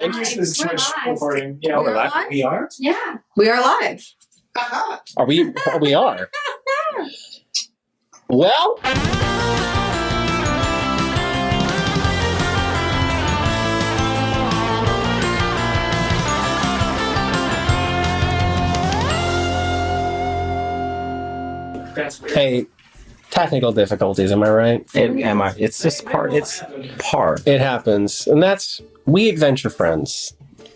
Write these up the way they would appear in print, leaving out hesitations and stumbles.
Thank you for this We're Twitch live. recording. Yeah, We're live? We are? Yeah. We are live. Are we? We are. Well, That's weird. hey, technical difficulties. Am I right? It's just part. It's par. It happens, and that's we adventure friends.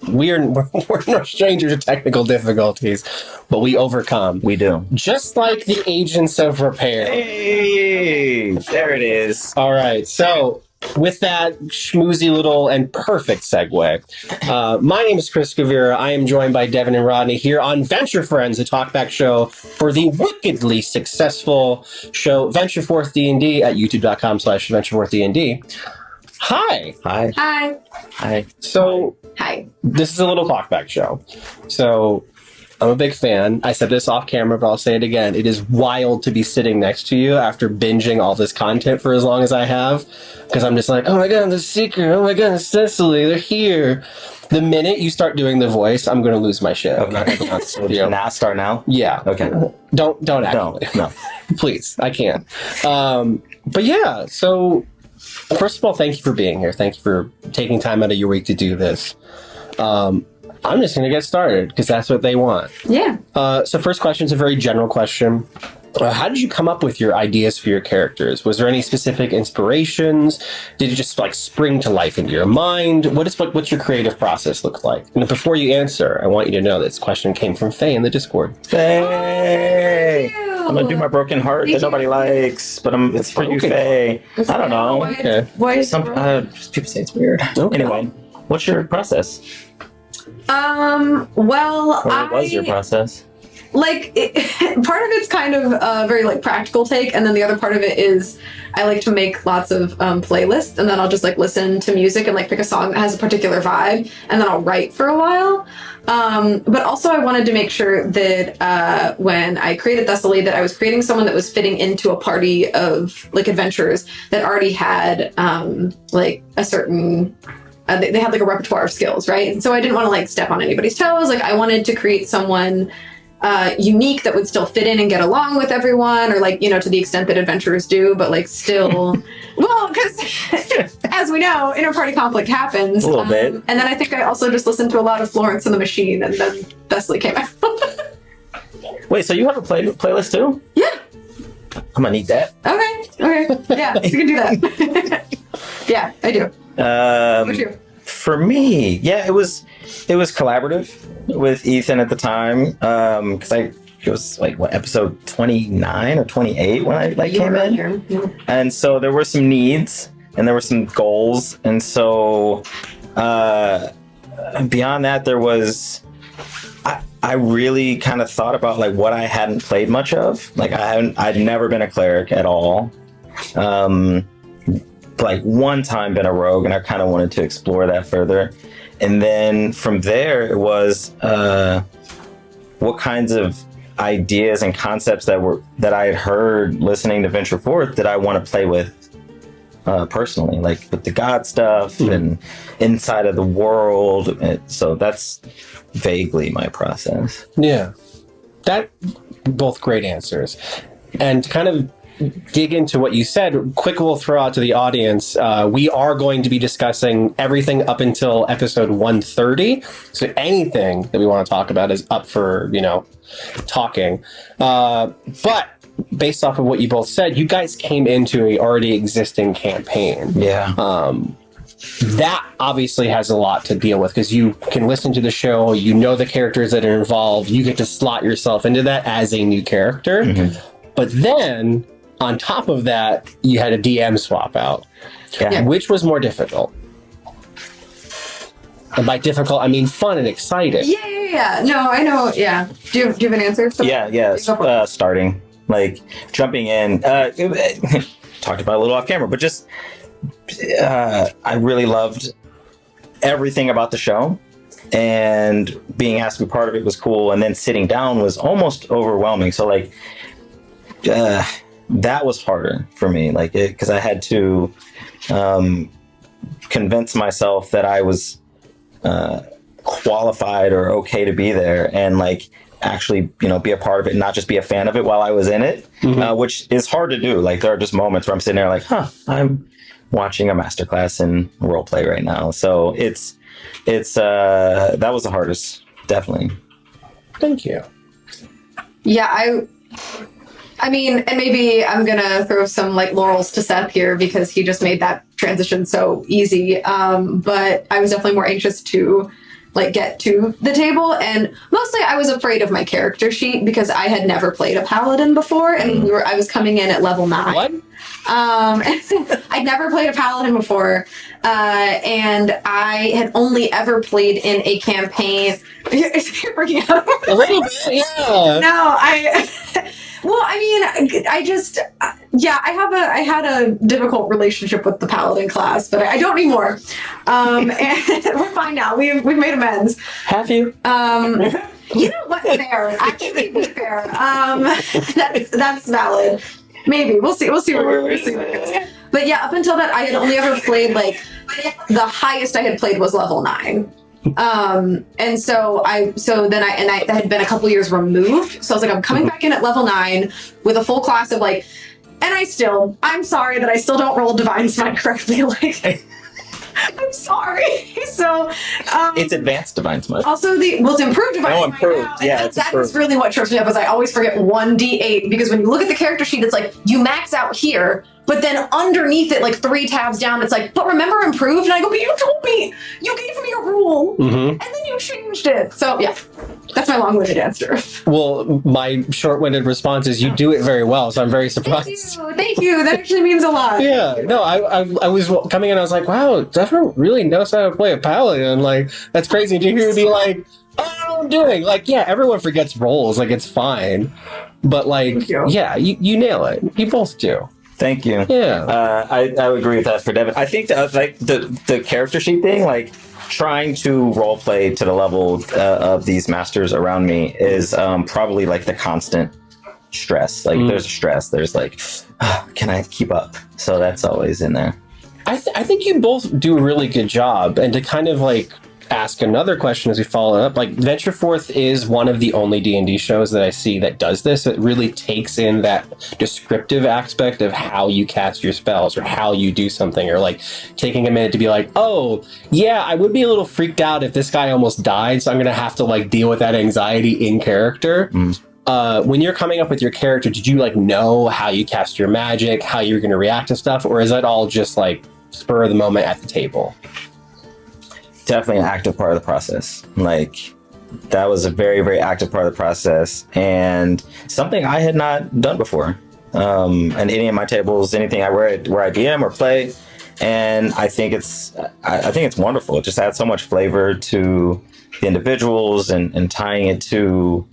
We're no strangers to technical difficulties, but we overcome. We do. Just like the agents of repair. Hey, there it is. All right, so with that schmoozy little and perfect segue, my name is Chris Gavira. I am joined by Devon and Rodney here on Venture Friends, a talkback show for the wickedly successful show Venture Forth D&D at youtube.com/VentureForthD&D. Hi. Hi. Hi. Hi. So Hi. this is a little talkback show. So I'm a big fan. I said this off camera, but I'll say it again. It is wild to be sitting next to you after binging all this content for as long as I have. Because I'm just like, oh my god, the Seeker. Oh my god, Cecily, they're here. The minute you start doing the voice, I'm going to lose my shit. I'm not going to go out the studio. Now start now. Yeah. Okay. Don't actually. No. Please, I can't. But yeah, so first of all, thank you for being here. Thank you for taking time out of your week to do this. I'm just going to get started because that's what they want. Yeah. So first question is a very general question. How did you come up with your ideas for your characters? Was there any specific inspirations? Did it just like spring to life into your mind? What's your creative process look like? And before you answer, I want you to know this question came from Faye in the Discord. Hey. Thank you. I'm gonna do my broken heart that nobody likes, but it's for you, Broken Faye. I don't know. Okay. Why is Some people say it's weird. Okay. Anyway, what's your process? well, Or what was your process? part of it's kind of a very like practical take, and then the other part of it is I like to make lots of playlists, and then I'll just like listen to music and like pick a song that has a particular vibe, and then I'll write for a while. But also I wanted to make sure that when I created Thessaly, that I was creating someone that was fitting into a party of like adventurers that already had like a certain they had like a repertoire of skills, right? And so I didn't want to like step on anybody's toes. Like I wanted to create someone unique that would still fit in and get along with everyone, or like, to the extent that adventurers do, but like still, well, because as we know, inter-party conflict happens. A little bit. And then I think I also just listened to a lot of Florence and the Machine, and then Thessaly came out. Wait, so you have a playlist too? Yeah. I'm gonna need that. Okay. Yeah, you can do that. Yeah, I do. What about you? For me, yeah, it was collaborative with Ethan at the time, because it was like episode 29 or 28 when I came in, and so there were some needs and there were some goals, and so beyond that there was I really kind of thought about like what I hadn't played much of. Like I'd never been a cleric at all. Like one time been a rogue, and I kind of wanted to explore that further. And then from there it was what kinds of ideas and concepts that I had heard listening to Venture Forth that I want to play with personally, like with the god stuff and inside of the world. So that's vaguely my process. Yeah. That both great answers. And to kind of dig into what you said, quick we'll throw out to the audience, we are going to be discussing everything up until episode 130. So anything that we want to talk about is up for, talking. But based off of what you both said, you guys came into a already existing campaign. Yeah. That obviously has a lot to deal with because you can listen to the show, the characters that are involved, you get to slot yourself into that as a new character. Mm-hmm. But then on top of that, you had a DM swap out. Yeah. Which was more difficult? And by difficult, I mean fun and exciting. Yeah. No, I know. Yeah. Do you have an answer? Yeah. Starting, like jumping in. Talked about it a little off camera, but just I really loved everything about the show, and being asked to be part of it was cool. And then sitting down was almost overwhelming. So like, that was harder for me, like because I had to convince myself that I was qualified or okay to be there and like actually, you know, be a part of it and not just be a fan of it while I was in it, which is hard to do. Like there are just moments where I'm sitting there like, I'm watching a masterclass in role play right now. So it's that was the hardest, definitely. Thank you. Yeah, I mean, and maybe I'm gonna throw some like laurels to Seth here because he just made that transition so easy. But I was definitely more anxious to like get to the table, and mostly I was afraid of my character sheet because I had never played a paladin before, and I was coming in at level 9. What? I'd never played a paladin before, and I had only ever played in a campaign. You're freaking out. A little bit, yeah. No, well, I mean, I had a difficult relationship with the paladin class, but I don't anymore. And we're fine now. We've made amends. Have you? You know what? Fair. Actually, be fair. That's valid. Maybe we'll see. We'll see where it goes. But yeah, up until that, I had only ever played like the highest I had played was level 9. And so that had been a couple years removed. So I was like, I'm coming back in at level 9 with a full class of like, and I'm sorry that I still don't roll Divine Smite correctly. Like, I'm sorry. So, it's advanced Divine Smite. Also it's improved Divine Smite. Improved. Now. Yeah, That is really what trips me up is I always forget 1d8 because when you look at the character sheet, it's like you max out here. But then underneath it, like 3 tabs down, it's like, but remember improved? And I go, but you told me, you gave me a rule, and then you changed it. So yeah, that's my long-winded answer. Well, my short-winded response is you do it very well, so I'm very surprised. Thank you. That actually means a lot. Yeah, no, I was coming in, I was like, wow, Devon really knows how to play a paladin. Like, that's crazy to hear you be like, oh, I'm doing. Like, yeah, everyone forgets roles. Like, it's fine. But like, yeah, you nail it. You both do. Thank you. Yeah. I would agree with that for Devon. I think that like the character sheet thing, like trying to role play to the level of these masters around me is probably like the constant stress. Like there's stress. There's like, can I keep up? So that's always in there. I think you both do a really good job. And to kind of like ask another question as we follow up, like Venture Forth is one of the only D&D shows that I see that does this. It really takes in that descriptive aspect of how you cast your spells or how you do something, or like taking a minute to be like, oh yeah, I would be a little freaked out if this guy almost died, so I'm gonna have to like deal with that anxiety in character. When you're coming up with your character, did you like know how you cast your magic, how you're gonna react to stuff, or is that all just like spur of the moment at the table? Definitely an active part of the process. Like that was a very, very active part of the process and something I had not done before. And any of my tables, anything where I DM or play, and I think it's wonderful. It just adds so much flavor to the individuals and tying it to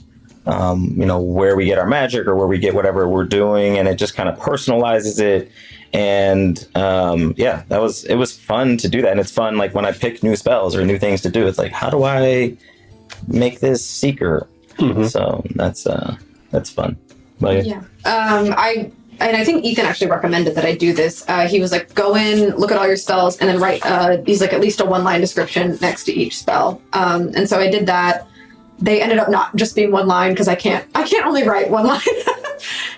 where we get our magic or where we get whatever we're doing, and it just kind of personalizes it. And it was fun to do that. And it's fun like when I pick new spells or new things to do, it's like, how do I make this seeker? So that's fun. But, yeah. I think Ethan actually recommended that I do this. He was like, go in, look at all your spells, and then write he's like at least a 1-line description next to each spell. And so I did that. They ended up not just being 1 line because I can't only write 1 line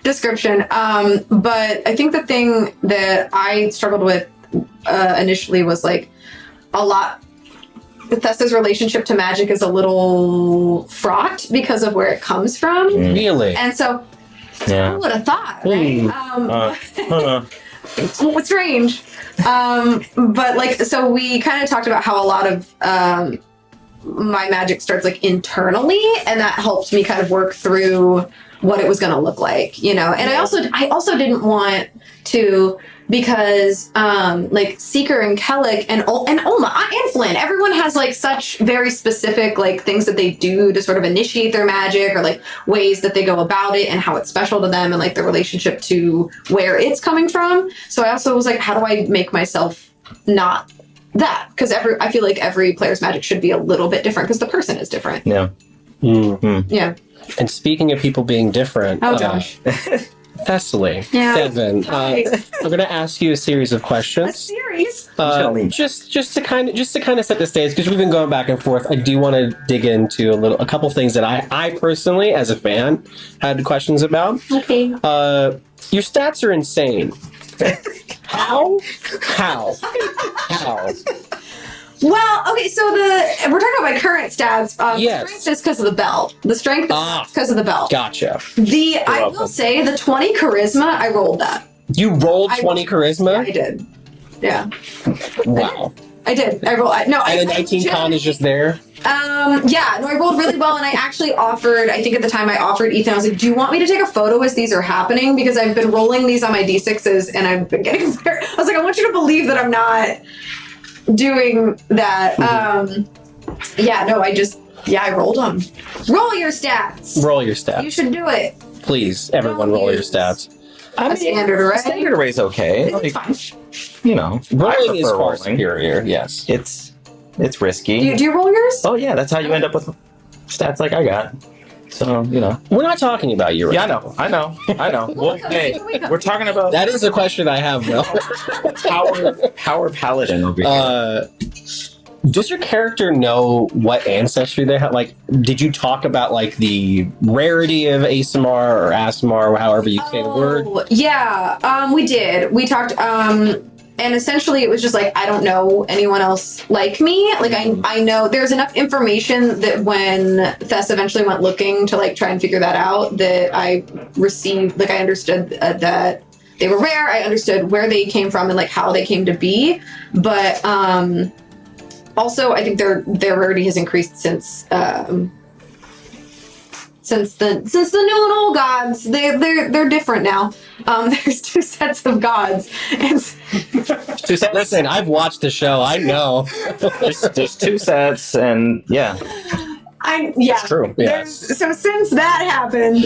description. But I think the thing that I struggled with initially was like a lot. Bethesda's relationship to magic is a lit's fraught because of where it comes from. Really? And so I would have thought, right? It's strange. But like, so we kind of talked about how a lot of my magic starts like internally, and that helped me kind of work through what it was going to look like, And I also didn't want to, because like Seeker and Kellic and Oma and Flynn, everyone has like such very specific like things that they do to sort of initiate their magic, or like ways that they go about it and how it's special to them and like their relationship to where it's coming from. So I also was like, how do I make myself not that? Because I feel like every player's magic should be a little bit different because the person is different. Yeah. Yeah. And speaking of people being different, oh gosh, Thessaly, Yeah. Devon, Hi. I'm going to ask you a series of A questions. series. Just to kind of set the stage, because we've been going back and forth. I do want to dig into a couple things that I personally, as a fan, had questions about. Okay. Your stats are insane. How? Well, okay, so we're talking about my current stats. Yes. The strength is because of the belt. The strength is because of the belt. Gotcha. I will say the 20 charisma, I rolled that. You rolled 20 charisma? I did. Yeah. Wow. I did. I rolled. No, And the 19 con is just there? Yeah, no, I rolled really well, and I actually offered, I think at the time I offered Ethan, I was like, do you want me to take a photo as these are happening? Because I've been rolling these on my D6s, and I've been getting there. I was like, I want you to believe that I'm not doing that. Yeah, no, I rolled them. Roll your stats. Roll your stats. You should do it. Please, everyone, roll your stats. A standard array. Standard array's okay. It's fine. You know, Rolling is far rolling. superior, yes. It's risky. Do you roll yours? Oh yeah, that's how you end up with stats like I got. So, you know. We're not talking about you right Yeah, I know. Well, hey, we're talking about That is a question I have, Will. power paladin over here. Does your character know what ancestry they have? Like, did you talk about, like, the rarity of ASMR or ASMR, or however you say the word? Yeah, we did. We talked, and essentially it was just like, I don't know anyone else like me. Like, I know there's enough information that when Thess eventually went looking to, like, try and figure that out, that I received, like, I understood that they were rare. I understood where they came from and, like, how they came to be. But, also, I think their rarity has increased since the new and old gods. They're different now. There's 2 sets of gods. And Listen, I've watched the show. I know. There's 2 sets, and yeah. It's true. Yes. So since that happened,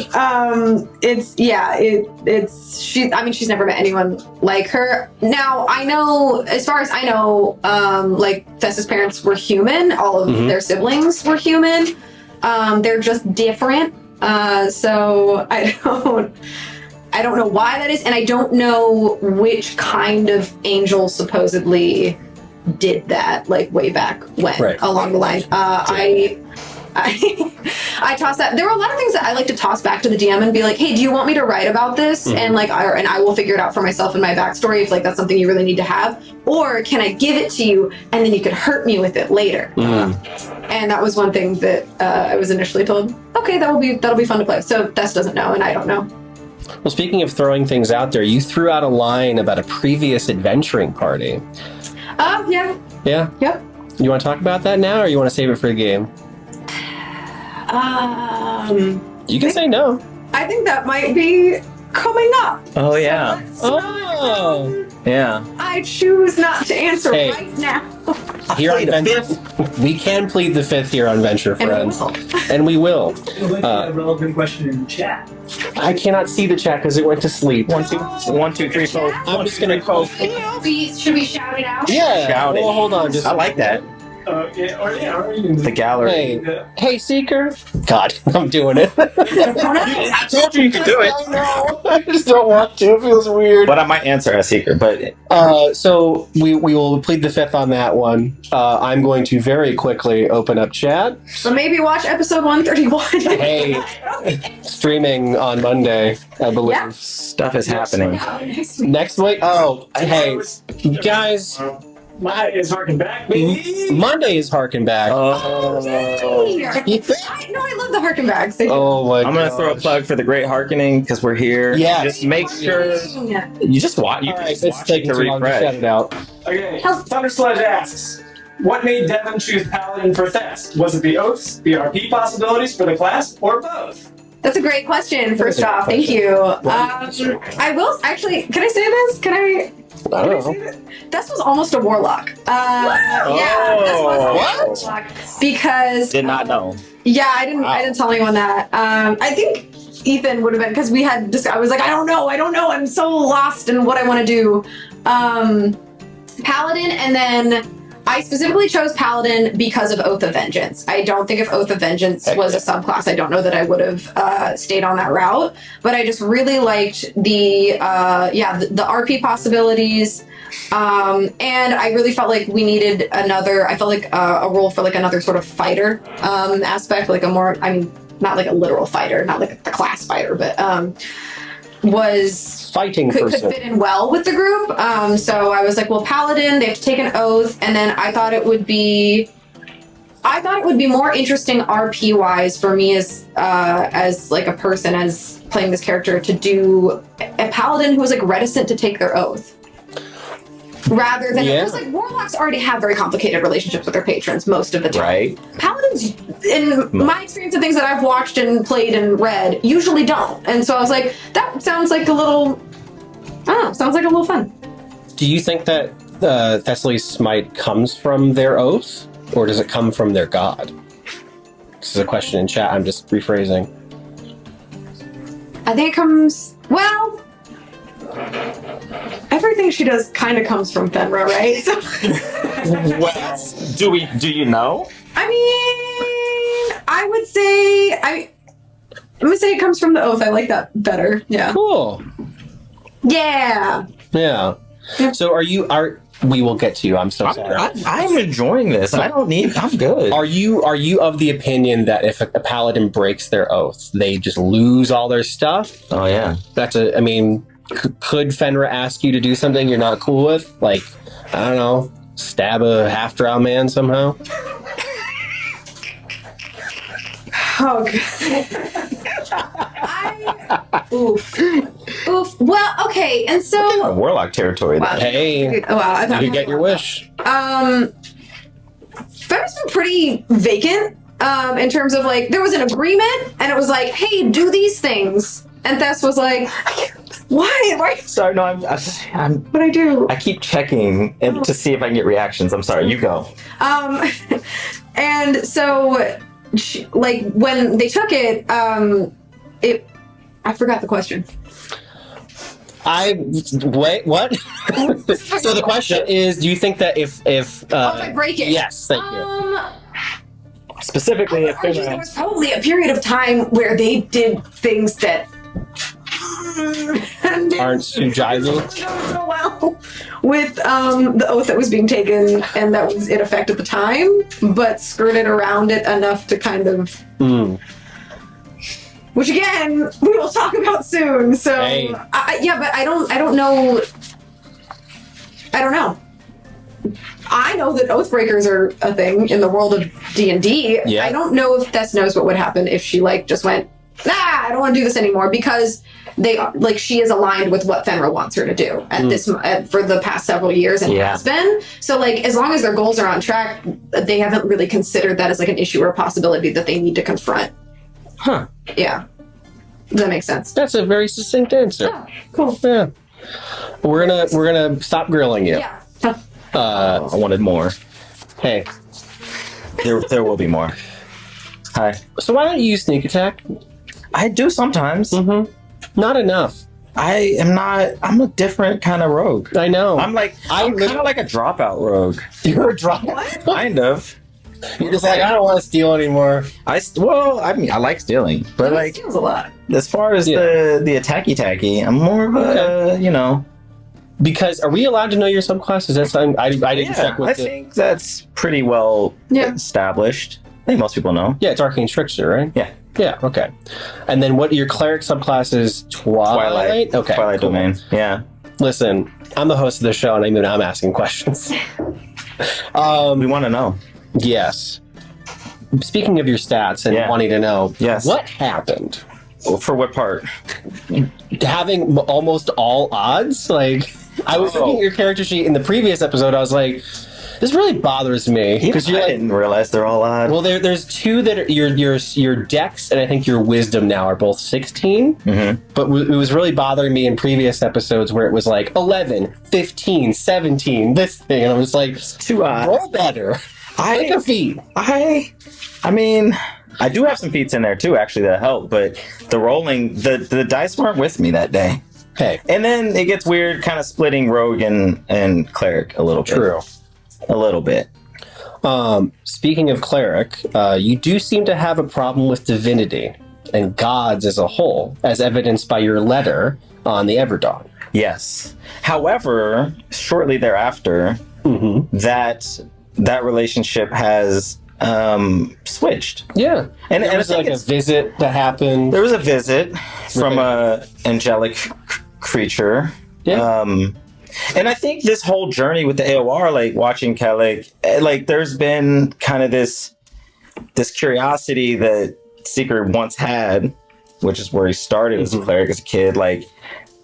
she's never met anyone like her. Now, I know, as far as I know, like, Thessa's parents were human. All of their siblings were human. They're just different. So I don't know why that is, and I don't know which kind of angel supposedly did that, like, way back when, along the line. I toss that. There were a lot of things that I like to toss back to the DM and be like, hey, do you want me to write about this? And, like, I will figure it out for myself in my backstory if, like, that's something you really need to have. Or can I give it to you and then you could hurt me with it later? And that was one thing that I was initially told, okay, that'll be fun to play. So Thess doesn't know and I don't know. Well, speaking of throwing things out there, you threw out a line about a previous adventuring party. Yeah. Yeah? Yep. You want to talk about that now, or you want to save it for the game? You can say no. I think that might be coming up. Oh yeah. Yeah. I choose not to answer right now. Here on Venture, we can plead the 5th here on Venture Friends, and we will. A relevant question in the chat. I cannot see the chat because it went to sleep. 1, 2, 3, 4. I'm just gonna post. Should we shout it out? Yeah. Shout it. Well, hold on. I like that. Or even The gallery. Hey, Seeker. God, I'm doing it. I told you could do it. I know. I just don't want to. It feels weird. But I might answer as secret. But so we will plead the 5th on that one. I'm going to very quickly open up chat. So maybe watch episode 131. Hey, streaming on Monday, I believe. Yeah. stuff is happening. Next week? Oh, hey, guys. Monday is harking back, baby. Monday is harking back. Oh. I love the harken bags. Oh my! I'm gonna throw a plug for the Great Harkening because we're here. Yeah. Just make sure you just watch. You All can right, just it's watch taking it to too long to refresh. shut it out. Okay, Thundersledge asks, what made Devon choose Paladin for Thest? Was it the oaths, the RP possibilities for the class, or both? That's a great question, first off. Thank you. I will actually, can I say this? I don't know. This was almost a warlock. Yeah, this was a warlock. Because Did not know. yeah, I didn't tell anyone that. I think Ethan would have been, because we had just, I was like, I don't know, I'm so lost in what I want to do. Paladin, and then I specifically chose Paladin because of Oath of Vengeance. I don't think if Oath of Vengeance was a subclass, I don't know that I would have stayed on that route. But I just really liked the RP possibilities. And I really felt like we needed a role for like another sort of fighter aspect, like a more, I mean, not like a literal fighter, not like the class fighter, but was fighting could person. fit in well with the group. So I was like, well, Paladin, they have to take an oath, and then I thought it would be more interesting RP wise for me as like a person, as playing this character, to do a paladin who was like reticent to take their oath. Rather than, because like warlocks already have very complicated relationships with their patrons most of the time. Right. Paladins, in my experience of things that I've watched and played and read, usually don't. And so I was like, that sounds like a little, sounds like a little fun. Do you think that Thessaly's smite comes from their oath, or does it come from their god? This is a question in chat. I'm just rephrasing. I think it comes, well, everything she does kind of comes from Fenra, right? So, well, do you know? I mean, I would say I'm gonna say it comes from the oath. I like that better. Yeah. Cool. Yeah. Yeah. So we will get to you. I'm so sorry. I'm enjoying this. I'm good. Are you of the opinion that if a paladin breaks their oath, they just lose all their stuff? Oh yeah. Could Fenra ask you to do something you're not cool with? Like, I don't know, stab a half-drow man somehow? Oh, Oof. Well, okay, and so Warlock territory. Wow. Hey, wow, you could get your wish. Fenra's been pretty vacant in terms of like there was an agreement and it was like, hey, do these things, and Thess was like, why? Sorry, no, I'm. What I do? I keep checking to see if I can get reactions. I'm sorry. You go. And so, like when they took it, I forgot the question. Wait, what? So the question is, do you think that if I break it? Yes, thank you. Specifically, if there was probably a period of time where they did things that aren't too jivey. So well with the oath that was being taken, and that was in effect at the time, but skirted around it enough to kind of. Which again, we will talk about soon. So hey. but I don't know. I don't know. I know that oathbreakers are a thing in the world of D&D. Yeah. I don't know if Thess knows what would happen if she like just went, I don't want to do this anymore, because she is aligned with what Fenra wants her to do at this for the past several years, and has been. So like, as long as their goals are on track, they haven't really considered that as like an issue or a possibility that they need to confront. Huh. Yeah. Does that make sense? That's a very succinct answer. Oh, cool. Yeah. We're gonna stop grilling you. Yeah. I wanted more. Hey. There will be more. Hi. So why don't you use sneak attack? I do sometimes. Mm-hmm. Not enough. I'm a different kind of rogue. I know. I'm kind of like a dropout rogue. You're a dropout? Kind of. You're just like, I don't want to steal anymore. I like stealing, but like steals a lot. As far as the attacky, I'm more of a Because are we allowed to know your subclass? Is that something I didn't check with? I think that's pretty well established. I think most people know. Yeah, it's Arcane Trickster, right? Yeah. Yeah, okay. And then what your cleric subclass is? Twilight? Okay. Twilight cool. Domain. Yeah. Listen, I'm the host of the show, and I'm asking questions. We want to know. Yes. Speaking of your stats and wanting to know, what happened? For what part? Having almost all odds? Like, I was looking at your character sheet in the previous episode, I was like, this really bothers me. Because I didn't realize they're all odd. Well, there's two that are your dex and I think your wisdom now are both 16. Mm-hmm. But it was really bothering me in previous episodes where it was like 11, 15, 17, this thing. And I was like, it's too odd. Roll better. Take a feat. I mean, I do have some feats in there too, actually, that help. But the rolling, the dice weren't with me that day. Hey. And then it gets weird kind of splitting rogue and cleric a little bit. True. A little bit. Speaking of cleric, you do seem to have a problem with divinity and gods as a whole, as evidenced by your letter on the Everdawn. Yes. However, shortly thereafter, that relationship has switched. Yeah. And There was I think like a visit that happened. there was a visit from a angelic creature. Yeah. And I think this whole journey with the AOR, like watching Kellic, like there's been kind of this curiosity that Seeker once had, which is where he started as a cleric as a kid. Like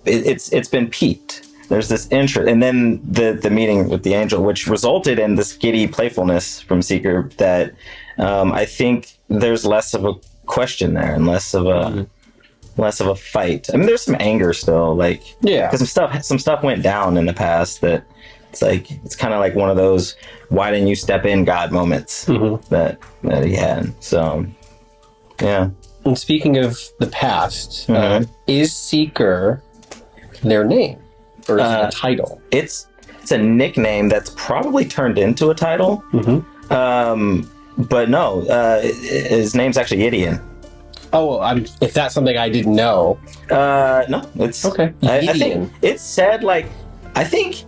it's been piqued. There's this interest, and then the meeting with the angel, which resulted in this giddy playfulness from Seeker that I think there's less of a question there and less of a fight. I mean, there's some anger still, like because some stuff went down in the past that it's kind of like one of those why didn't you step in God moments that he had. So yeah. And speaking of the past, is Seeker their name? Or is it a title? It's a nickname that's probably turned into a title. But no, his name's actually Gideon. Oh, if that's something I didn't know. No, it's okay. I think it's said like I think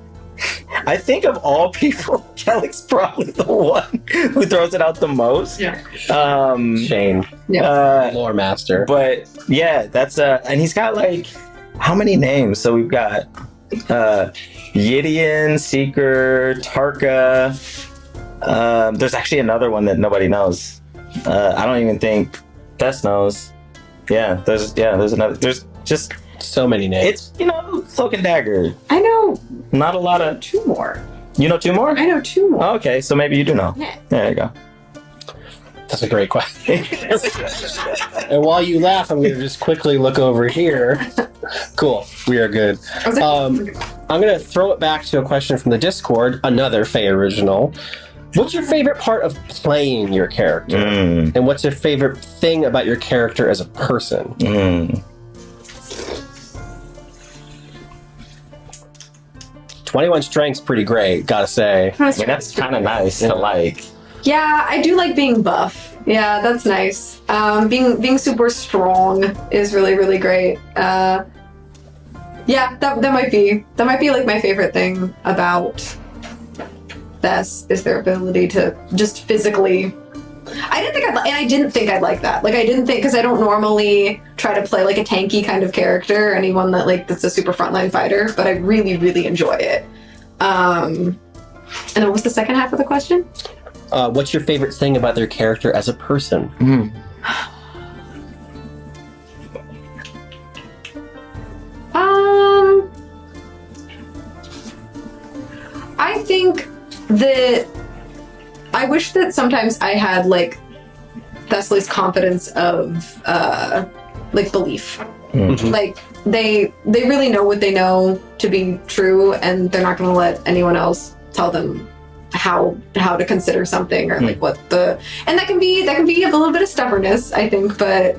of all people, Kellic's probably the one who throws it out the most. Yeah. Shane, lore master. But yeah, that's and he's got like how many names? So we've got Gideon, Seeker, Tarka. There's actually another one that nobody knows. I don't even think Tess knows. There's another. There's just so many names. It's Cloak and Dagger. I know Not a lot of. 2 more. You know 2 more? I know 2 more. Oh, okay, so maybe you do know. Yeah. There you go. That's a great question. And while you laugh, I'm going to just quickly look over here. Cool. We are good. I'm going to throw it back to a question from the Discord, another Faye original. What's your favorite part of playing your character? And what's your favorite thing about your character as a person? 21 strength's pretty great, gotta say. I mean, that's kind of nice to like. Yeah, I do like being buff. Yeah, that's nice. Being super strong is really, really great. Yeah, that might be like my favorite thing about Bess is their ability to just physically. I didn't think I'd like that. Like I didn't think, because I don't normally try to play like a tanky kind of character or anyone that's a super frontline fighter, but I really, really enjoy it. And what was the second half of the question? What's your favorite thing about their character as a person? I think that I wish that sometimes I had like Thessaly's confidence of like belief. Like they really know what they know to be true, and they're not going to let anyone else tell them how to consider something or like what and that can be a little bit of stubbornness, I think, but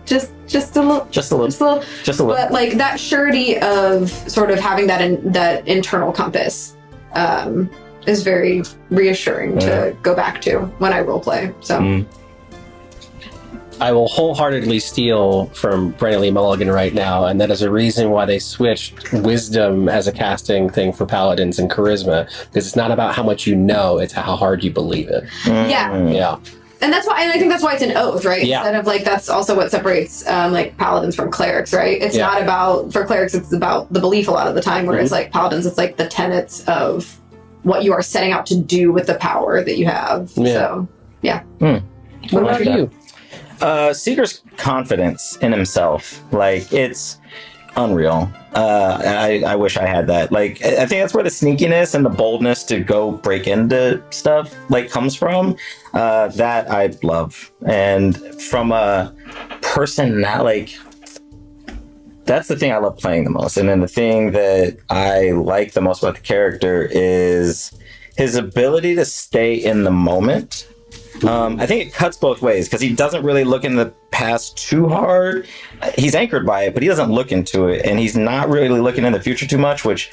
just a little. But like that surety of sort of having that internal compass is very reassuring to go back to when I roleplay. So. I will wholeheartedly steal from Brandon Lee Mulligan right now, and that is a reason why they switched wisdom as a casting thing for paladins and charisma, because it's not about how much you know, it's how hard you believe it. Yeah. And that's why, and I think that's why it's an oath, right? Yeah. Instead of like, that's also what separates like paladins from clerics, right? It's not about, for clerics, it's about the belief a lot of the time, whereas like paladins, it's like the tenets of what you are setting out to do with the power that you have. So, yeah. What about you? Seeker's confidence in himself, like, it's unreal. I wish I had that. Like, I think that's where the sneakiness and the boldness to go break into stuff like comes from. That I love. And from a person that, like, that's the thing I love playing the most. And then the thing that I like the most about the character is his ability to stay in the moment. I think it cuts both ways, because he doesn't really look in the past too hard. He's anchored by it, but he doesn't look into it, and he's not really looking in the future too much, which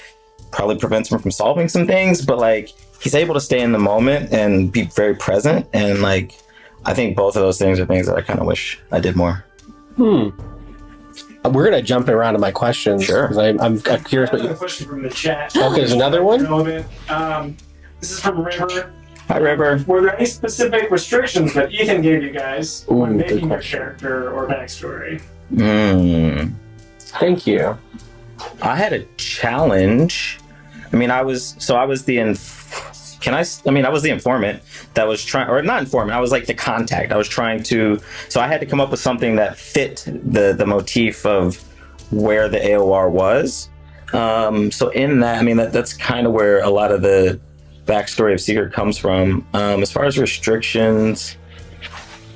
probably prevents him from solving some things. But like, he's able to stay in the moment and be very present. And like, I think both of those things are things that I kind of wish I did more. We're gonna jump around to my questions. Sure. 'Cause I'm curious what Another you. question from the chat. Okay, there's another one. Relevant. This is from River. Hi, River. Were there any specific restrictions that Ethan gave you guys when Ooh, good making your question. character or backstory? Thank you. I had a challenge. I mean, I was the I was the informant that was trying, or not informant, I was like the contact. I was trying to, so I had to come up with something that fit the motif of where the AOR was. So in that, I mean, that's kind of where a lot of the backstory of Secret comes from. As far as restrictions,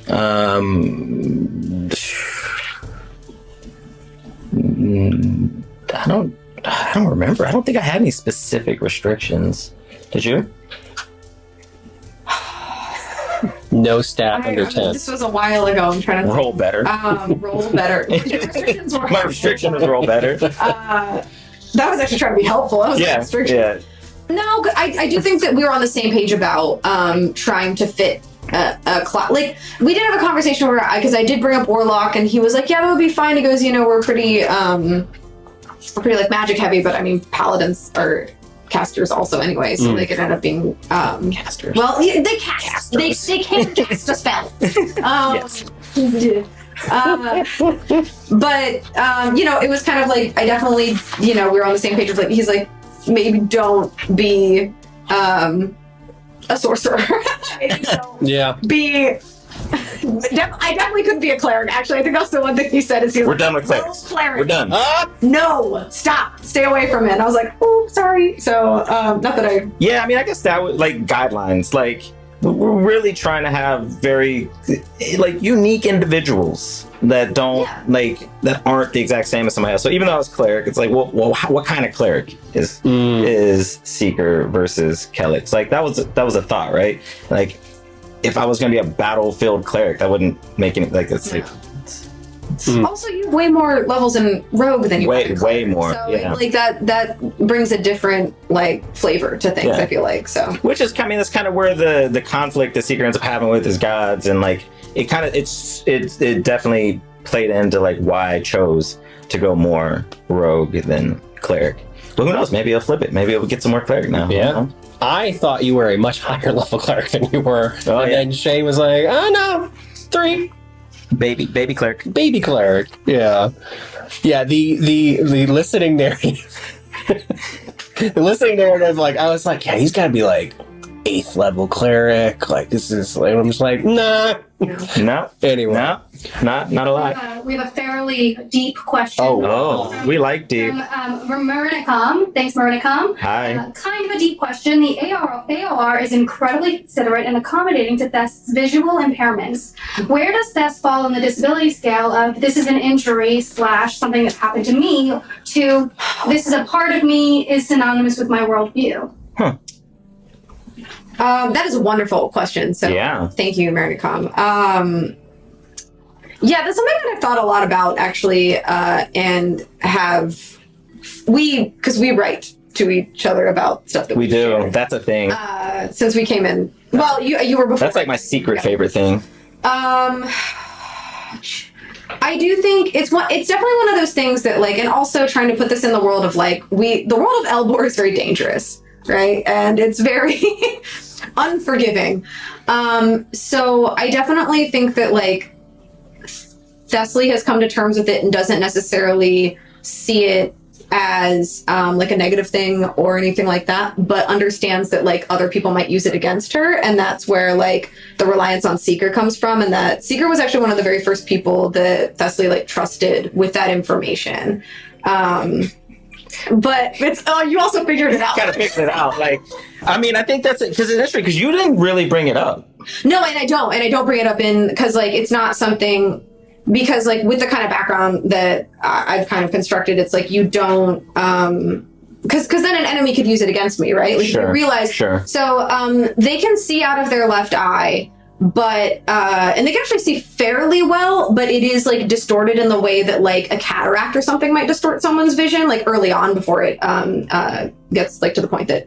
I don't remember. I don't think I had any specific restrictions. Did you? No stat under 10. This was a while ago. I'm trying to Roll better. roll better. Restrictions were- My restriction was roll better. That was actually trying to be helpful. That was a restriction. Yeah. No, I do think that we were on the same page about trying to fit a class. Like, we did have a conversation where, because I did bring up Warlock, and he was like, yeah, that would be fine. He goes, we're pretty like magic heavy, but I mean, paladins are casters also anyway, so they could end up being Casters. well, they cast. They can't cast a spell. Yes. But it was kind of like, I definitely, we were on the same page of like, he's like, maybe don't be a sorcerer. Maybe don't Yeah. be. I definitely couldn't be a cleric. Actually, I think that's the one thing he said is We're done with clerics. No cleric. We're done. No, stop, stay away from it. And I was like, oh, sorry. So, not that I. Yeah, I mean, I guess that was like guidelines. Like, we're really trying to have very like unique individuals that don't that aren't the exact same as somebody else. So even though I was cleric, it's like, well, what kind of cleric is Seeker versus Kelix? Like that was a thought, right? Like, if I was going to be a battlefield cleric, that wouldn't make any like it's like. Also, you have way more levels in Rogue than you have in way Cleric. more. So Yeah. like that brings a different like flavor to things. Yeah. I feel like so. Which is, I mean, that's kind of where the conflict that Seeker ends up having with his gods, and like it kind of it definitely played into like why I chose to go more rogue than cleric. But who knows? Maybe he'll flip it. Maybe he'll get some more cleric now. Yeah. You know? I thought you were a much higher level cleric than you were. Oh, and yeah. then Shay was like, oh no, 3. Baby cleric. Baby cleric. Yeah. Yeah, the listening narrative. The listening narrative, like, I was like, yeah, he's gotta be like 8th level cleric. Like, this is like, I'm just like, nah. No. Anyway. No. Not a lot. We have a fairly deep question. Oh, we like deep. From Marinicom. Thanks, Marinicom. Hi. Kind of a deep question. The AOR is incredibly considerate and accommodating to Thest's visual impairments. Where does Thest fall on the disability scale of this is an injury / something that's happened to me to this is a part of me is synonymous with my worldview? That is a wonderful question. So Yeah. thank you, Maricom. Yeah, that's something that I've thought a lot about actually, and because we write to each other about stuff that We do. share. That's a thing. Since we came in. Well, you were before. That's like my secret favorite thing. I do think it's definitely one of those things that like, and also trying to put this in the world of like the world of Elbor is very dangerous, right? And it's very unforgiving. So I definitely think that like Thessaly has come to terms with it and doesn't necessarily see it as like a negative thing or anything like that, but understands that like other people might use it against her, and that's where like the reliance on Seeker comes from, and that Seeker was actually one of the very first people that Thessaly like trusted with that information. But it's you also figured it out. Gotta figure it out. Like, I mean, I think that's it because it's interesting because you didn't really bring it up. No, and I don't bring it up in because like it's not something. Because like with the kind of background that I've kind of constructed, it's like you don't because then an enemy could use it against me, right? Like Sure, you realize. sure. So they can see out of their left eye, but and they can actually see fairly well, but it is like distorted in the way that like a cataract or something might distort someone's vision, like early on before it gets like to the point that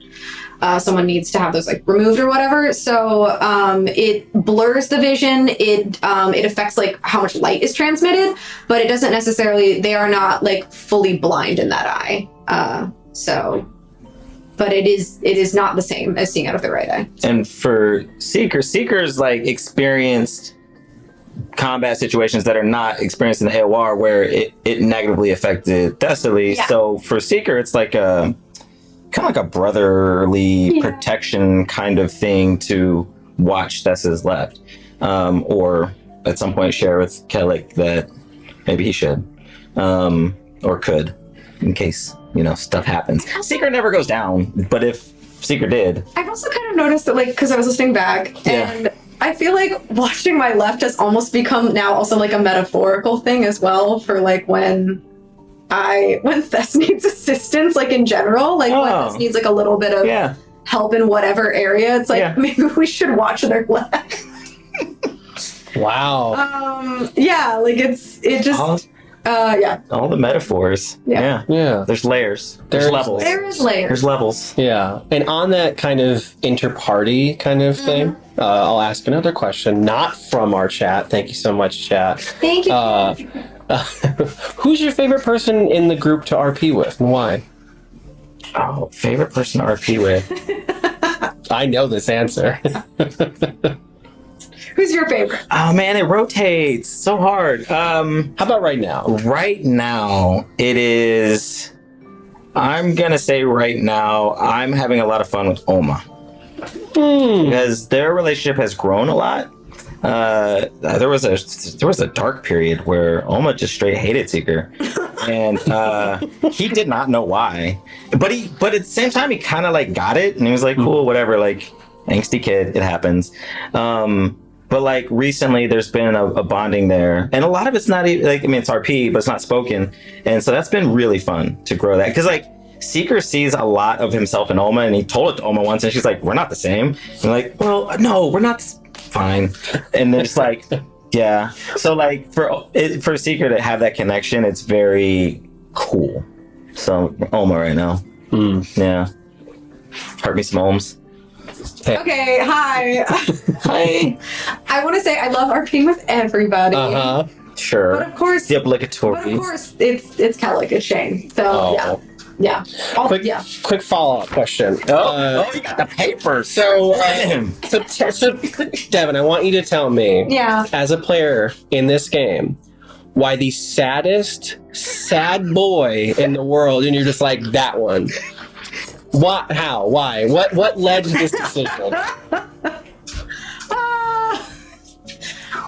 someone needs to have those like removed or whatever. So it blurs the vision. It affects like how much light is transmitted, but it doesn't necessarily. They are not like fully blind in that eye. But it is not the same as seeing out of the right eye. And for Seeker's like experienced combat situations that are not experienced in the AOR where it negatively affected Thessaly. Yeah. So for Seeker, it's like a kind of like a brotherly protection kind of thing to watch Thessa's left. Or at some point share with Kellic that maybe he should. Or could, in case, stuff happens. Seeker never goes down, but if Seeker did. I've also kind of noticed that, like, because I was listening back, and I feel like watching my left has almost become now also like a metaphorical thing as well for like when Thess needs assistance, like in general, like when Thess needs like a little bit of help in whatever area. It's like maybe we should watch their left. Wow. Like it just. All the metaphors. Yeah. There's layers. There's levels. There is layers. There's levels. Yeah. And on that kind of inter-party kind of thing, I'll ask another question, not from our chat. Thank you so much, chat. Thank you. Who's your favorite person in the group to RP with, and why? Oh, favorite person to RP with? I know this answer. Who's your favorite? Oh man, it rotates so hard. How about right now? Right now, it is. I'm gonna say right now, I'm having a lot of fun with Oma because their relationship has grown a lot. There was a dark period where Oma just straight hated Seeker, and he did not know why. But at the same time, he kind of like got it, and he was like, cool, whatever, like angsty kid, it happens. But like recently, there's been a bonding there, and a lot of it's not even like, I mean, it's RP, but it's not spoken, and so that's been really fun to grow that, because like Seeker sees a lot of himself in Oma, and he told it to Oma once, and she's like, "We're not the same." And like, well, no, we're not. Fine, and then it's like, yeah. So like for Seeker to have that connection, it's very cool. So Oma right now, yeah. Heart me some Ohms. Hey. Okay, hi. Hi. I want to say I love RPing with everybody. Sure. But of course, the obligatory. But of course, it's Kellic, it's Shane. So yeah. Quick follow-up question. Oh, you got the paper. So Devon, I want you to tell me, as a player in this game, why the saddest sad boy in the world, and you're just like, that one. What? How? Why? What led to this decision?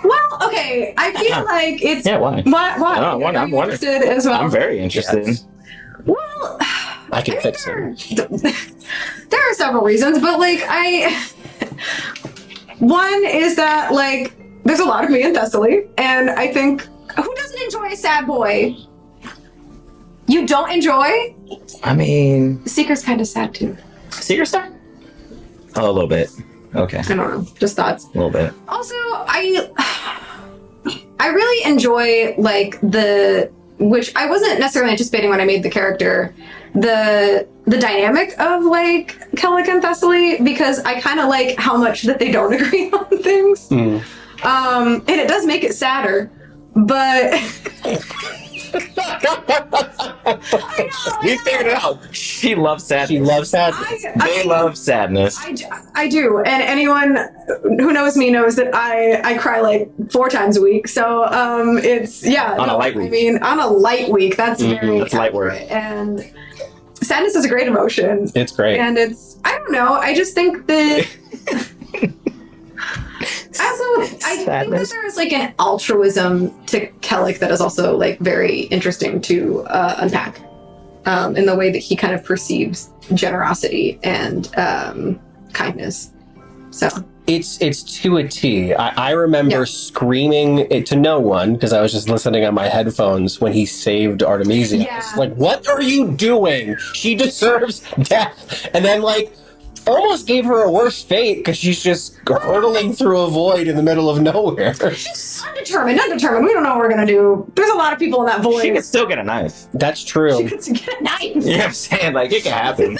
Well, okay. I feel like it's why? Why? I'm interested as well. I'm very interested. Yes. Well, I can fix it. There are several reasons, but like one is that like there's a lot of me in Thessaly, and I think who doesn't enjoy a sad boy? You don't enjoy? I mean, Seeker's kind of sad too. Seeker star? Oh, a little bit. Okay. I don't know. Just thoughts. A little bit. Also, I really enjoy like which I wasn't necessarily anticipating when I made the character, the dynamic of like Kellic and Thessaly, because I kind of like how much that they don't agree on things. And it does make it sadder, but We figured it out. She loves sadness. She loves sadness. They love sadness. I do, and anyone who knows me knows that I cry like 4 times a week. So it's on a light week. I mean, on a light week, that's very that's light work. And sadness is a great emotion. It's great, and it's I don't know. I just think that. I think that there is like an altruism to Kellic that is also like very interesting to unpack in the way that he kind of perceives generosity and kindness. So it's to a T. I remember screaming it to no one because I was just listening on my headphones when he saved Artemisia. Yeah. Like, what are you doing? She deserves death. And then like almost gave her a worse fate because she's just hurtling through a void in the middle of nowhere. she's undetermined. We don't know what we're gonna do. There's a lot of people in that void. She could still get a knife. That's true. She could get a knife. You know what I'm saying? Like, it can happen.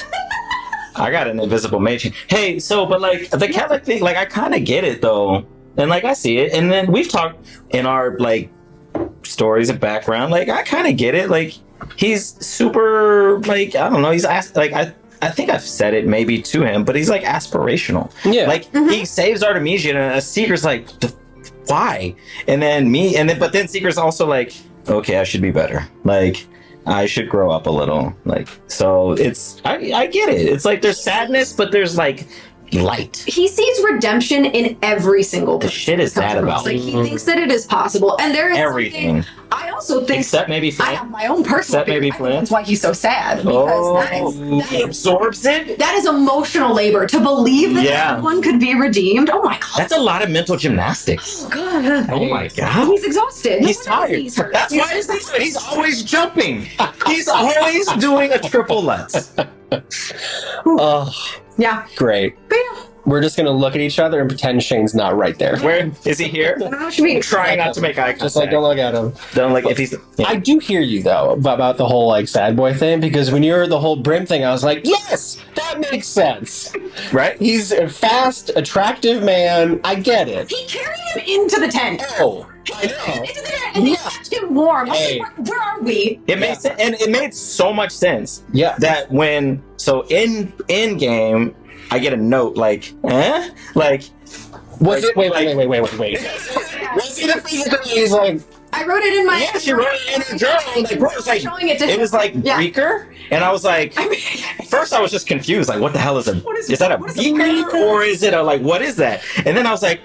I got an invisible mage. Hey, so but like the Catholic thing, like I kind of get it though, and like I see it, and then we've talked in our like stories and background. Like I kind of get it. Like he's super like I don't know. He's like I think I've said it maybe to him, but he's like aspirational. Yeah. Like he saves Artemisia, and a Seeker's like, why? And then but then Seeker's also like, okay, I should be better. Like I should grow up a little. Like so, it's I get it. It's like there's sadness, but there's like light. He sees redemption in every single The shit is that about? Like he thinks that it is possible, and there is Everything. something- I also think Except maybe I Flynn. have my own personal. Except maybe theory. I think Flynn. that's why he's so sad because He absorbs it. that is emotional labor to believe that Yeah. everyone could be redeemed. Oh my god. That's a lot of mental gymnastics. God. Oh my god. He's exhausted. He's No wonder tired. he's hurt. That's why he's always jumping. He's always doing a triple lutz. Oh, Yeah. great. But yeah. We're just gonna look at each other and pretend Shane's not right there. Where is he here? I don't know what you mean. Trying not to make eye contact. Just like don't look at him. Don't like if he's. I do hear you though about the whole like sad boy thing, because when you were the whole Brim thing, I was like, yes, that makes sense. Right? He's a fast, attractive man. I get it. He carried him into the tent. Oh, Into the tent and he kept him warm. I was Hey. like, where are we? It makes sense, and it made so much sense yeah. that when in game, I get a note like, eh, like. Was it? Wait. like- Was he the physical? He's like, I wrote it in my. Yeah, she wrote it in her journal. Like, bro, it was like showing it to it was like Yeah. Breaker, and I was like, I mean, first I was just confused, like, what the hell is a? What is Is that a what is a beaker breaker? or is it a like what is that? And then I was like,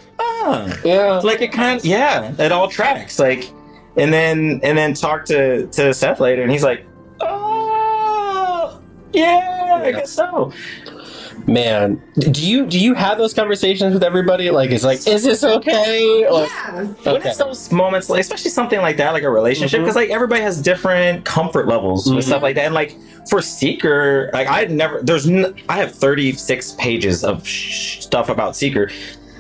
yeah. like it kind of it all tracks. Like, and then talked to Seth later, and he's like, oh, yeah, I guess so. Man, do you have those conversations with everybody? Like, it's like, is this okay? Like, yeah. When okay. it's those moments, like especially something like that, like a relationship, because like everybody has different comfort levels with stuff like that, and like for Seeker, like I have 36 pages of stuff about Seeker,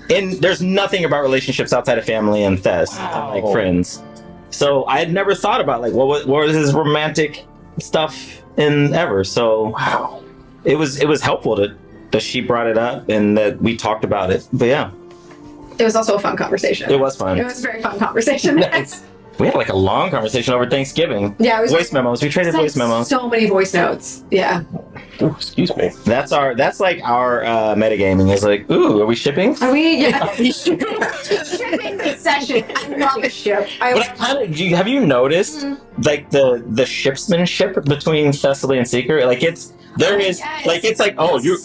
and there's nothing about relationships outside of family and Thess, and, like friends. So I had never thought about like what was his romantic stuff in ever. So Wow. it was helpful that she brought it up and that we talked about it. But yeah, It was also a fun conversation. it was fun. It was a very fun conversation. Nice. We had like a long conversation over Thanksgiving. Yeah, it was Voice memos. We traded voice memos. So many voice notes. Yeah. Oh, excuse me. That's like our metagaming is like, ooh, are we shipping? Are we? Yeah. Shipping Session. I love a ship. But I kind of have you noticed like the shipsmanship between Thessaly and Seeker? Like there is yes. like it's like you're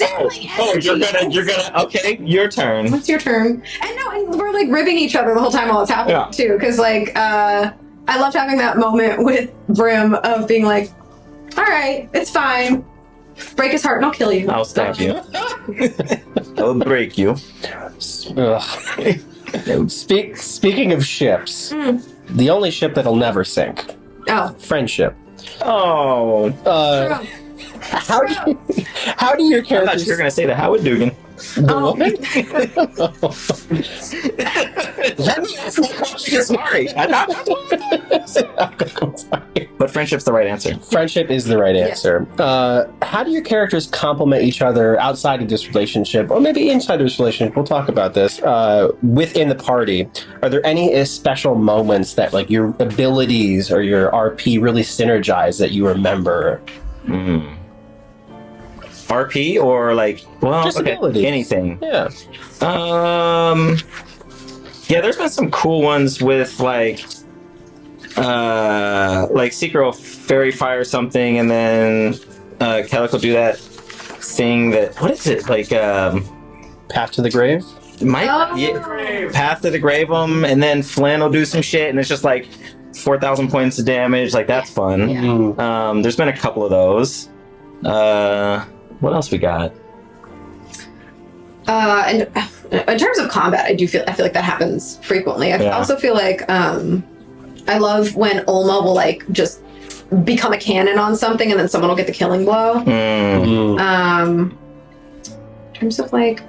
gonna okay, your turn. What's your turn? And no, and we're like ribbing each other the whole time while it's happening Yeah. too. Because like I loved having that moment with Brim of being like, all right, it's fine. Break his heart and I'll kill you. I'll stab you. I'll break you. Ugh. Speaking of ships, the only ship that'll never sink, Oh. friendship. Oh, True. How do your I thought characters? you were gonna say the Howard Dugan. Oh. Let me ask you a question. Sorry, but friendship's the right answer. Friendship is the right answer. How do your characters complement each other outside of this relationship, or maybe inside this relationship? We'll talk about this. Within the party, are there any special moments that, like, your abilities or your RP really synergize that you remember? RP or like Just abilities. anything. Yeah. Yeah, there's been some cool ones with like Seeker will fairy fire something, and then Kellic will do that thing that what is it like? Path to the grave. Path to the grave and then Flynn will do some shit, and it's just like 4,000 points of damage. Like that's fun. Yeah. There's been a couple of those. What else we got? And in terms of combat, I feel like that happens frequently. I also feel like I love when Olma will like just become a cannon on something and then someone will get the killing blow. In terms of like,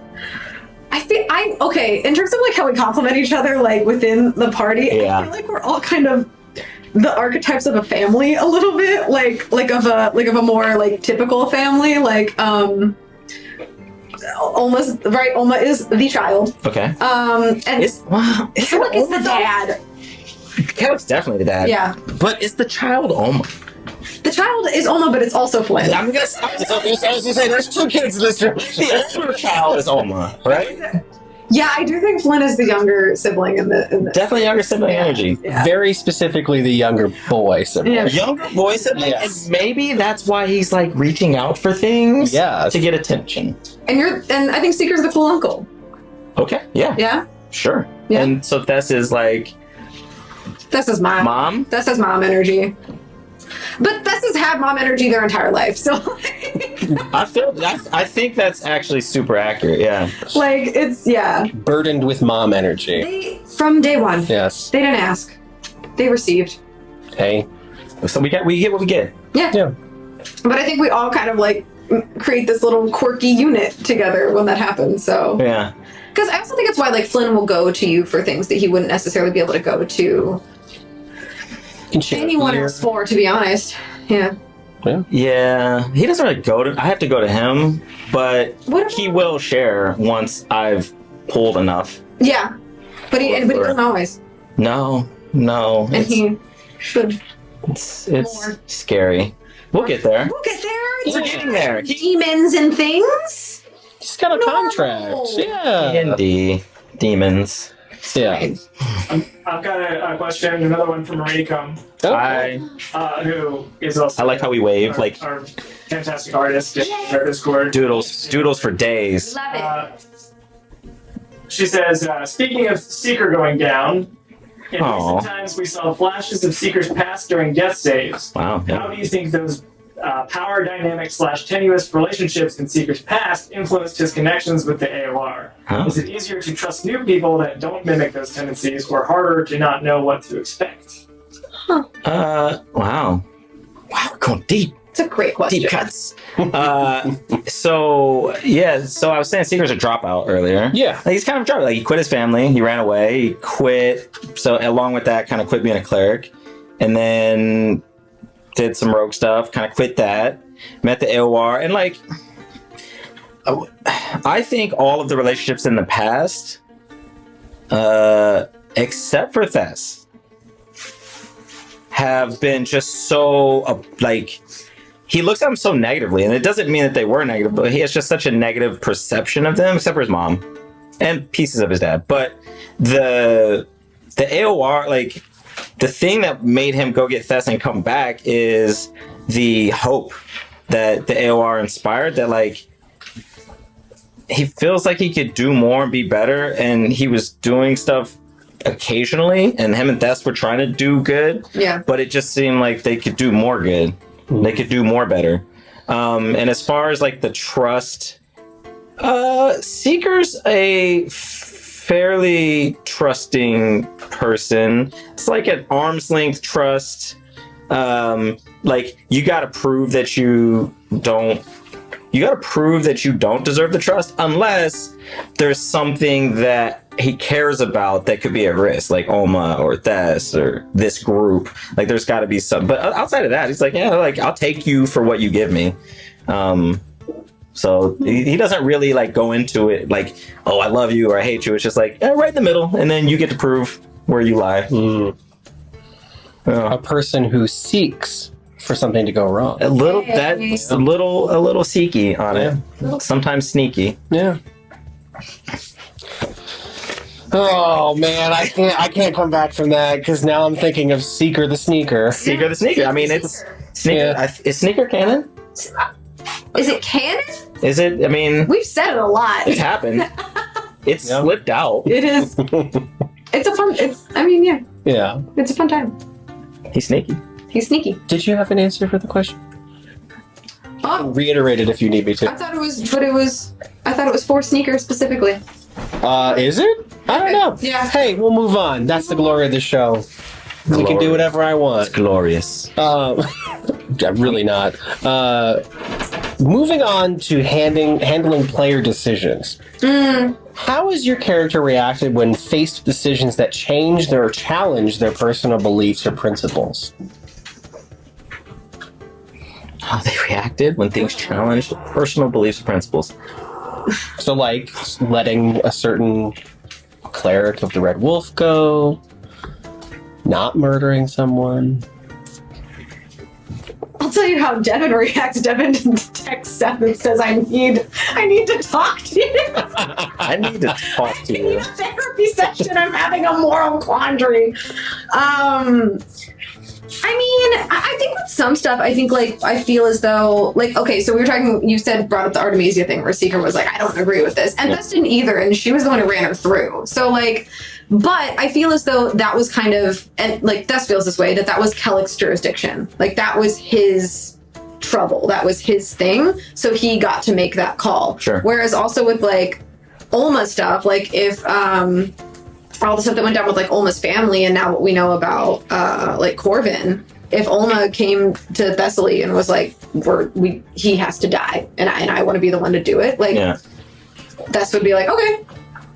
in terms of like how we complement each other like within the party, I feel like we're all kind of the archetypes of a family a little bit, like of a more like typical family, like Alma's right. Alma is the child. Okay. And Kellic is the dad. Kellic's definitely the dad. Yeah. But is the child Oma? The child is Alma, but it's also Flynn. I'm gonna say there's two kids in this relationship. The older child is Oma, right? Yeah, I do think Flynn is the younger sibling in the Definitely younger sibling energy. Yeah. Very specifically the younger boy sibling. Yeah. Younger boy sibling, Yes. and maybe that's why he's like reaching out for things Yes. to get attention. And I think Seeker's the cool uncle. Okay, yeah, Yeah? sure. Yeah. And so Tess is like That's his mom. mom. That's his mom energy. But Tess has had mom energy their entire life, so I think that's actually super accurate. Yeah. like it's Burdened with mom energy. They from day one. Yes. They didn't ask. They received. Hey. So we get what we get. Yeah. Yeah. But I think we all kind of like create this little quirky unit together when that happens. So Yeah. because I also think it's why like Flynn will go to you for things that he wouldn't necessarily be able to go to Can share anyone beer. else for, to be honest. Yeah. Yeah. He doesn't really go to. I have to go to him, but What about- he will share once I've pulled enough. Yeah. But he doesn't always. No. And It's, he should. it's more. scary. We'll get there. We'll get there. We're getting there. Demons and things. He's got a No. contract. Yeah. D&D. Demons. Yeah. I've got a question, another one from Maricum, who is also I like how we wave, our, like our fantastic artist in our Discord. doodles for days. Love it. She says, speaking of Seeker going down, in Aw. recent times we saw flashes of Seeker's past during death saves. Wow. How do you think those power dynamic / tenuous relationships in Seeker's past influenced his connections with the AOR? Huh? Is it easier to trust new people that don't mimic those tendencies, or harder to not know what to expect? Wow. Wow, we're going deep. It's a great question. Deep cuts. So I was saying Seeker's a dropout earlier. Yeah. Like, he's kind of a dropout. Like, he quit his family, he ran away, he quit. So along with that, kind of quit being a cleric, and then did some rogue stuff. Kind of quit that. Met the AOR, and like, I think all of the relationships in the past, except for Thess, have been just so like. He looks at them so negatively, and it doesn't mean that they were negative, but he has just such a negative perception of them, except for his mom and pieces of his dad. But the AOR, like, the thing that made him go get Thess and come back is the hope that the AOR inspired, that like he feels like he could do more and be better, and he was doing stuff occasionally, and him and Thess were trying to do good, Yeah. but it just seemed like they could do more good. They could do more better. And as far as like the trust, Seeker's a fairly trusting person. It's like an arm's length trust. Like, you got to prove that you don't deserve the trust unless there's something that he cares about that could be at risk, like Oma or Thess or this group. Like, there's got to be some. But outside of that, he's like, yeah, like, I'll take you for what you give me. So he doesn't really like go into it like, oh, I love you or I hate you. It's just like, right in the middle, and then you get to prove where you lie. A person who seeks for something to go wrong. A little seeky on it. Sometimes sneaky. Yeah. Oh man, I can't come back from that because now I'm thinking of Seeker the Sneaker. Seeker the Sneaker. I mean, it's Sneaker. Yeah. Is Sneaker canon? Is it canon? Is it? I mean, We've said it a lot. it's happened. It's Yeah. slipped out. It is. It's a fun. Yeah. It's a fun time. He's sneaky. He's sneaky. Did you have an answer for the question? Oh, Reiterate it if you need me I to. thought it was for sneakers specifically. Is it? I don't know. Yeah. Hey, we'll move on. That's the glory of the show. We can do whatever I want. Glorious. Really not. Moving on to handling player decisions. How has your character reacted when faced with decisions that changed or challenged their personal beliefs or principles? How they reacted when things challenged personal beliefs and principles. So, like, letting a certain cleric of the Red Wolf go, not murdering someone. I'll tell you how Devin reacts. Devin texts Seth and says, I need to talk to you. I need to talk to I need you. a therapy session. I'm having a moral quandary. I mean, I think with some stuff, I think, like, I feel as though, like, okay, so we were talking, you brought up the Artemisia thing where Seeker was like, I don't agree with this. And Bess didn't either, and she was the one who ran her through. So, like, but I feel as though that was kind of, and, like, Bess feels this way, that was Kellick's jurisdiction. Like, that was his trouble. That was his thing. So he got to make that call. Sure. Whereas also with, like, Olma stuff, like, if, all the stuff that went down with like Olma's family and now what we know about like Corvin, if Olma came to Thessaly and was like, he has to die and I want to be the one to do it, like Thess would be like, okay,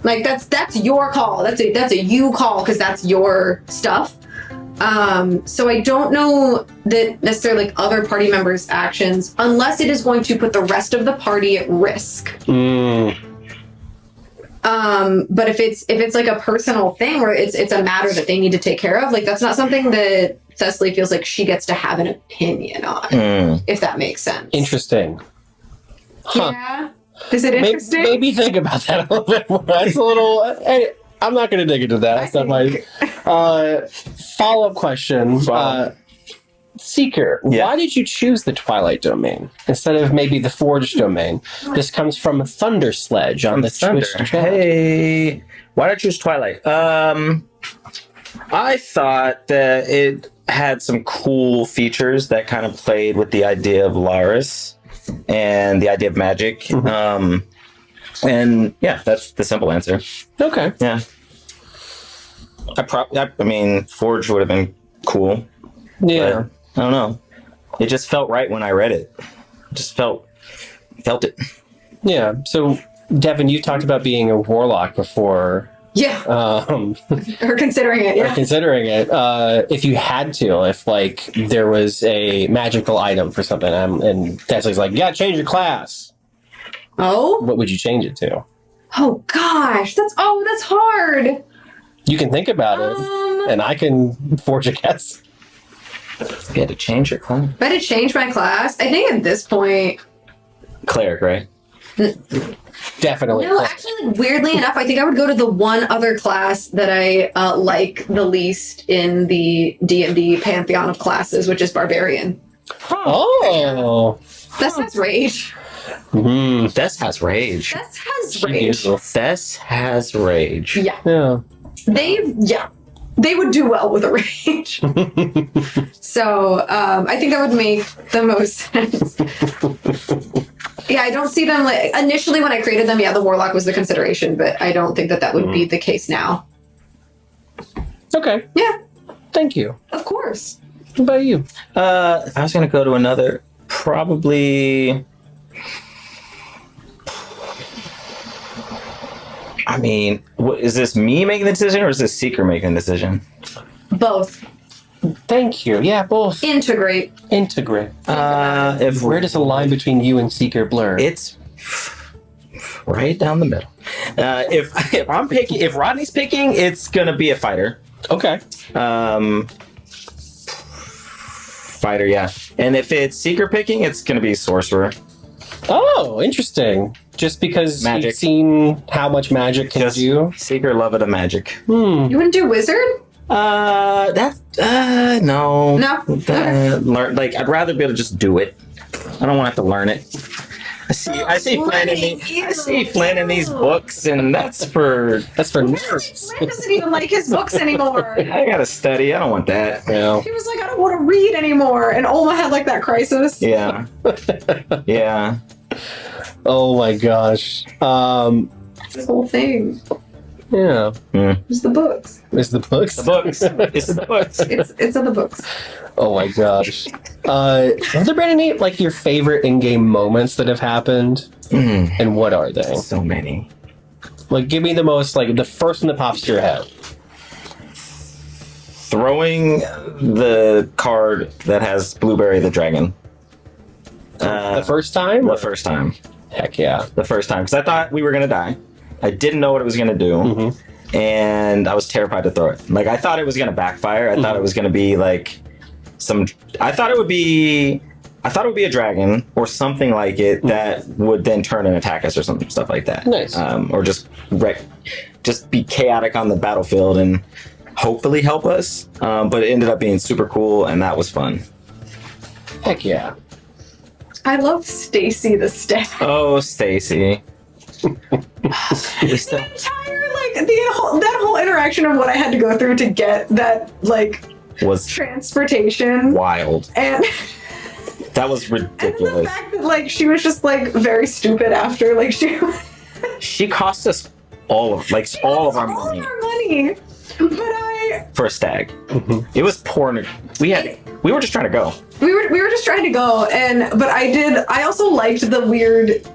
like that's your call, that's a you call because that's your stuff. So I don't know that necessarily like other party members' actions, unless it is going to put the rest of the party at risk. But if it's like a personal thing where it's a matter that they need to take care of, like that's not something that Thessaly feels like she gets to have an opinion on, if that makes sense. Interesting. Huh. Yeah. Is it interesting? Maybe think about that a little bit more. That's a little. I'm not going to dig into that. That's not my follow-up question. Seeker, why did you choose the Twilight domain instead of maybe the Forge domain? This comes from Thunder Sledge on the Twitch chat. Hey, why did I choose Twilight? I thought that it had some cool features that kind of played with the idea of Laris and the idea of magic. And yeah, that's the simple answer. Okay. Yeah. I mean, Forge would have been cool. Yeah. I don't know. It just felt right when I read it. Just felt it. Yeah. So, Devin, you talked about being a warlock before. Yeah. Or considering it. Or Yeah. considering it. If you had to, if like there was a magical item for something, and Tesla's like, "Yeah, change your class." Oh. What would you change it to? Oh gosh, that's hard. You can think about it, and I can forge a guess. You had to change your class. If I had to change my class, I think at this point, Cleric, right? Definitely. no, actually, like, weirdly enough, I think I would go to the one other class that I like the least in the D&D pantheon of classes, which is Barbarian. Oh. Thess has rage. Thess has rage. Thess has rage. Thess has rage. Yeah. Yeah. They would do well with a rage. So I think that would make the most sense. Yeah, I don't see them like initially when I created them. Yeah, the warlock was the consideration, but I don't think that would be the case now. Okay. Yeah, Thank you. of course. What about you? If I was going to go to another, probably. I mean, is this me making the decision or is this Seeker making the decision? Both. Thank you. Yeah, both. Integrate. Integrate. If Where does the line between you and Seeker blur? it's right down the middle. If Rodney's picking, it's gonna be a fighter. Okay. Fighter, yeah. And if it's Seeker picking, it's gonna be sorcerer. Oh, interesting. Just because Magic. you've seen how much magic can do? Seeker love it of magic. You wouldn't do wizard? No. No? Learn, like, I'd rather be able to just do it. I don't want to have to learn it. I see Flynn in these books, and that's for nerds. Flynn doesn't even like his books anymore. I gotta study. I don't want that. Yeah. He was like, I don't want to read anymore. And Olma had like that crisis. Yeah. Yeah. Oh my gosh. This whole thing. Yeah. It's the books. It's the books. The books. It's the books. It's in the books. Oh my gosh. Have there been any like your favorite in-game moments that have happened? And what are they? So many. Like, give me the most, like, the first one that pops to your head. Throwing the card that has Blueberry the Dragon. The first time? The first time. Heck yeah. the first time because I thought we were gonna die. I didn't know what it was gonna do, and I was terrified to throw it. Like I thought it was gonna backfire. I thought it was gonna be like I thought it would be a dragon or something like it that would then turn and attack us or something, stuff like that. Nice. Or just be chaotic on the battlefield and hopefully help us. But it ended up being super cool, and that was fun. Heck yeah. I love Stacy the stag. Oh, Stacy. The entire that whole interaction of what I had to go through to get that Was transportation wild. and That was and the ridiculous. fact that she was just very stupid after She cost us all of our money but I for a stag. It was poor. We were just trying to go. we were just trying to go but I also liked the weird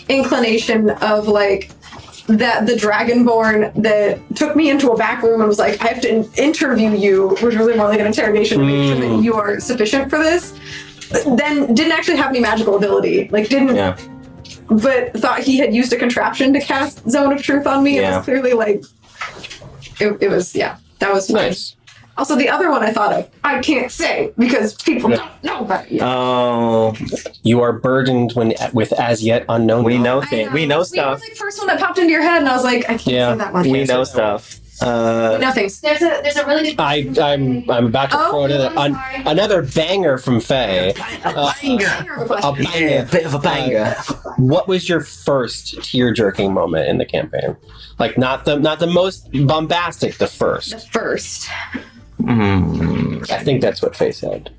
inclination of that the Dragonborn that took me into a back room and was like, I have to interview you, which was really more like an interrogation to make sure that you are sufficient for this. Then didn't actually have any magical ability. But thought he had used a contraption to cast Zone of Truth on me. Yeah. It was clearly it was, that was fun. Nice. Also, the other one I thought of, I can't say because people don't know about it yet. Oh, You are burdened with as yet unknown. we know I things. We know stuff. The first one that popped into your head, and I was like, I can't say that one. We know stuff. We know things. There's a really good. I'm about to throw I'm sorry. another banger from Faye. A banger. Bit of a banger. What was your first tear-jerking moment in the campaign? Not the most bombastic, the first. First. I think that's what Faye said.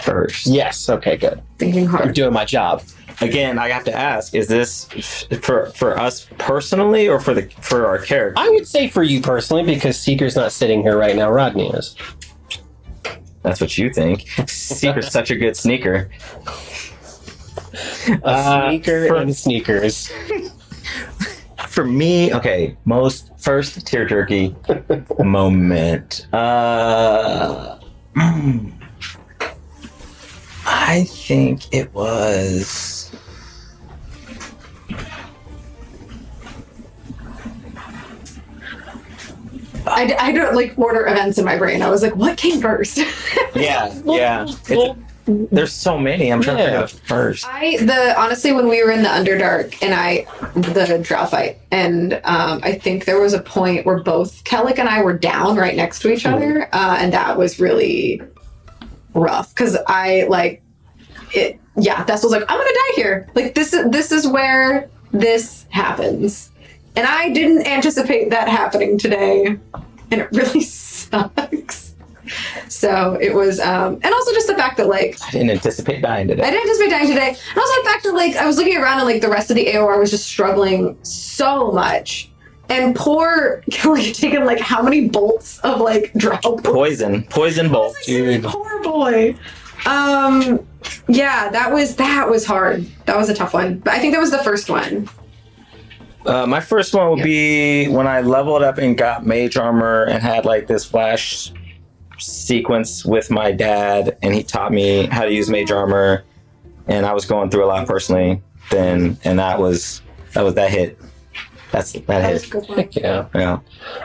First. Yes. Okay. Good. Thinking I'm hard. doing my job. Again, I have to ask: is this for us personally, or for our character? I would say for you personally, because Seeker's not sitting here right now. Rodney is. That's what you think. Seeker's such a good sneaker. Sneaker and sneakers. For me, okay, first tear jerky moment. I think it was. I don't order events in my brain. I was like, what came first? Yeah. There's so many. I'm trying to think of the first. Honestly, when we were in the Underdark and the drow fight, and I think there was a point where both Kellic and I were down right next to each other, and that was really rough because Thess was like, I'm gonna die here. This is where this happens, and I didn't anticipate that happening today, and it really sucks. So it was, and also just the fact that I didn't anticipate dying today. and also the fact that I was looking around and the rest of the AOR was just struggling so much, and poor Kelly had taken how many bolts of drow Poison bolt. Dude. Poor boy. Yeah, that was hard. That was a tough one, but I think that was the first one. My first one would be when I leveled up and got mage armor and had this flash sequence with my dad, and he taught me how to use mage armor, and I was going through a lot personally then, and that hit. That hit. Was a good one. Heck yeah. Yeah.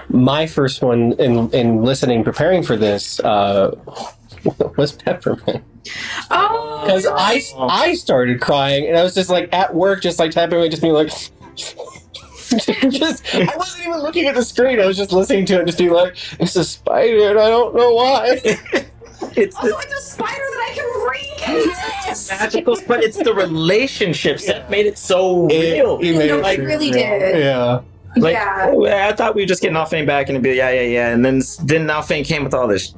My first one in listening, preparing for this, was Peppermint. Oh, Because I started crying, and I was just at work, just typing away, just being like. I wasn't even looking at the screen. I was just listening to it, just being like, "It's a spider, and I don't know why." It's also it's a spider that I can read. Yes. Magical, but it's the relationships that made it so real. It really did. Yeah. I thought we were just getting Alfane back and it'd be yeah, and then Alfane came with all this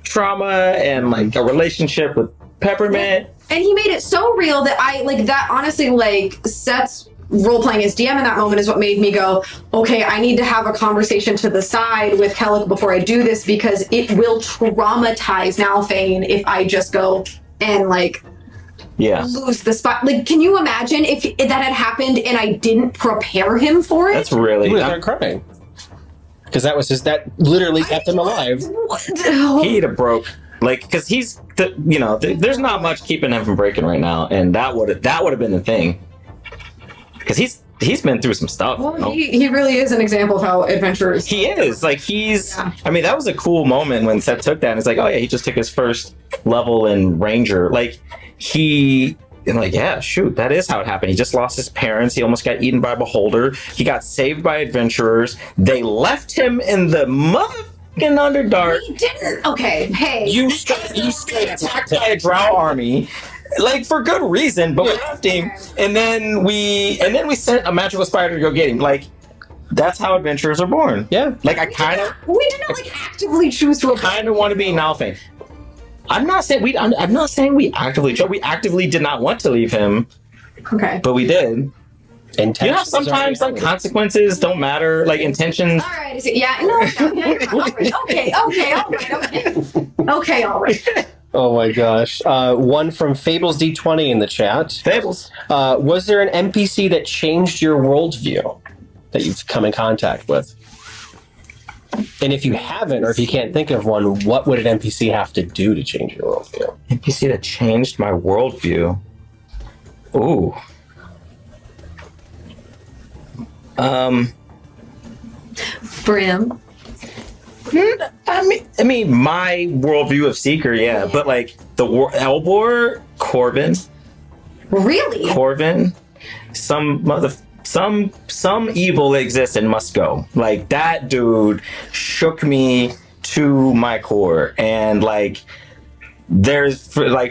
trauma and a relationship with Peppermint. And he made it so real that that honestly Seth's role playing as DM in that moment is what made me go, okay, I need to have a conversation to the side with Kellic before I do this, because it will traumatize Nalfane if I just go and lose the spot. Can you imagine if that had happened and I didn't prepare him for it? That's really. He started crying. Because that literally kept him alive. He'd have broke. Because he's, there's not much keeping him from breaking right now, and that would have been the thing. because he's been through some stuff. Well, you know? he really is an example of how adventurers. He is like I mean, that was a cool moment when Seth took that, and it's like, oh yeah, he just took his first level in Ranger. Like and like, yeah, shoot, that is how it happened. He just lost his parents. He almost got eaten by a beholder. He got saved by adventurers. They left him in the motherfucking Underdark. He didn't. Okay, hey. You straight attacked by a drow army. Like, for good reason, but we left him, and then we sent a magical spider to go get him. Like, that's how adventurers are born. Yeah. Like, I kind of actively choose to. want to be Nalfane. I'm not saying we actively chose. We actively did not want to leave him. Okay. But we did. You know, sometimes like consequences don't matter, like intentions. All right. Yeah. No. Okay. All right. Oh my gosh. One from Fables D20 in the chat. Fables. Was there an NPC that changed your worldview that you've come in contact with? And if you haven't, or if you can't think of one, what would an NPC have to do to change your worldview? NPC that changed my worldview. Ooh. Brim. I mean, my worldview of Seeker, yeah, but like the Elbor, Corbin, Really? Corvin, some evil that exists and must go. Like, that dude shook me to my core, and like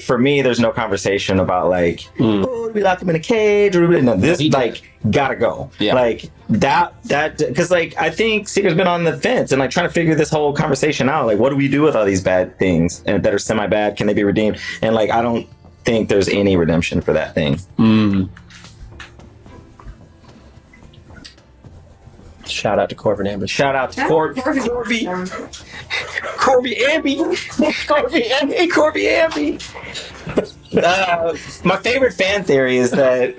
for me, there's no conversation about like, oh, do we lock him in a cage, or no, this like gotta go. Yeah. Like that because like I think Seeker's been on the fence and like trying to figure this whole conversation out. Like, what do we do with all these bad things and that are semi-bad? Can they be redeemed? And like, I don't think there's any redemption for that thing. Shout out to Corvin Amber. Shout out to Corby Amby. My favorite fan theory is that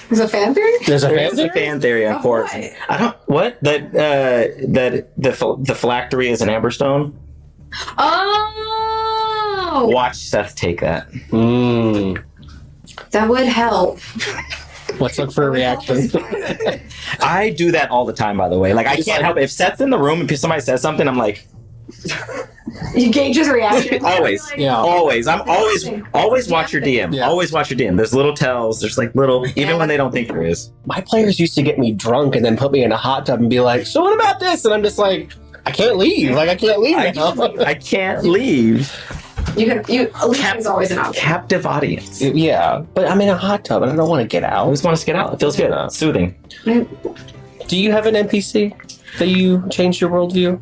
There's a fan theory? There's a there's a fan theory on Corby. I don't that the phylactery is an amberstone. Oh! Watch Seth take that. That would help. Let's look for a reaction. I do that all the time, by the way. Like, I can't help it. If Seth's in the room and somebody says something, I'm like, You gauge his reaction. always. Yeah. Always. I'm always watch your DM. Yeah. Always watch your DM. There's little tells. There's like little, even when they don't think there is. My players used to get me drunk and then put me in a hot tub and be like, so what about this? And I'm just like, I can't leave. Like, I can't leave now. I can't leave. Leaving's always an option. Captive audience. Yeah, but I'm in a hot tub and I don't want to get I out. just want us to get out. It feels good. Soothing. Do you have an NPC that you changed your worldview?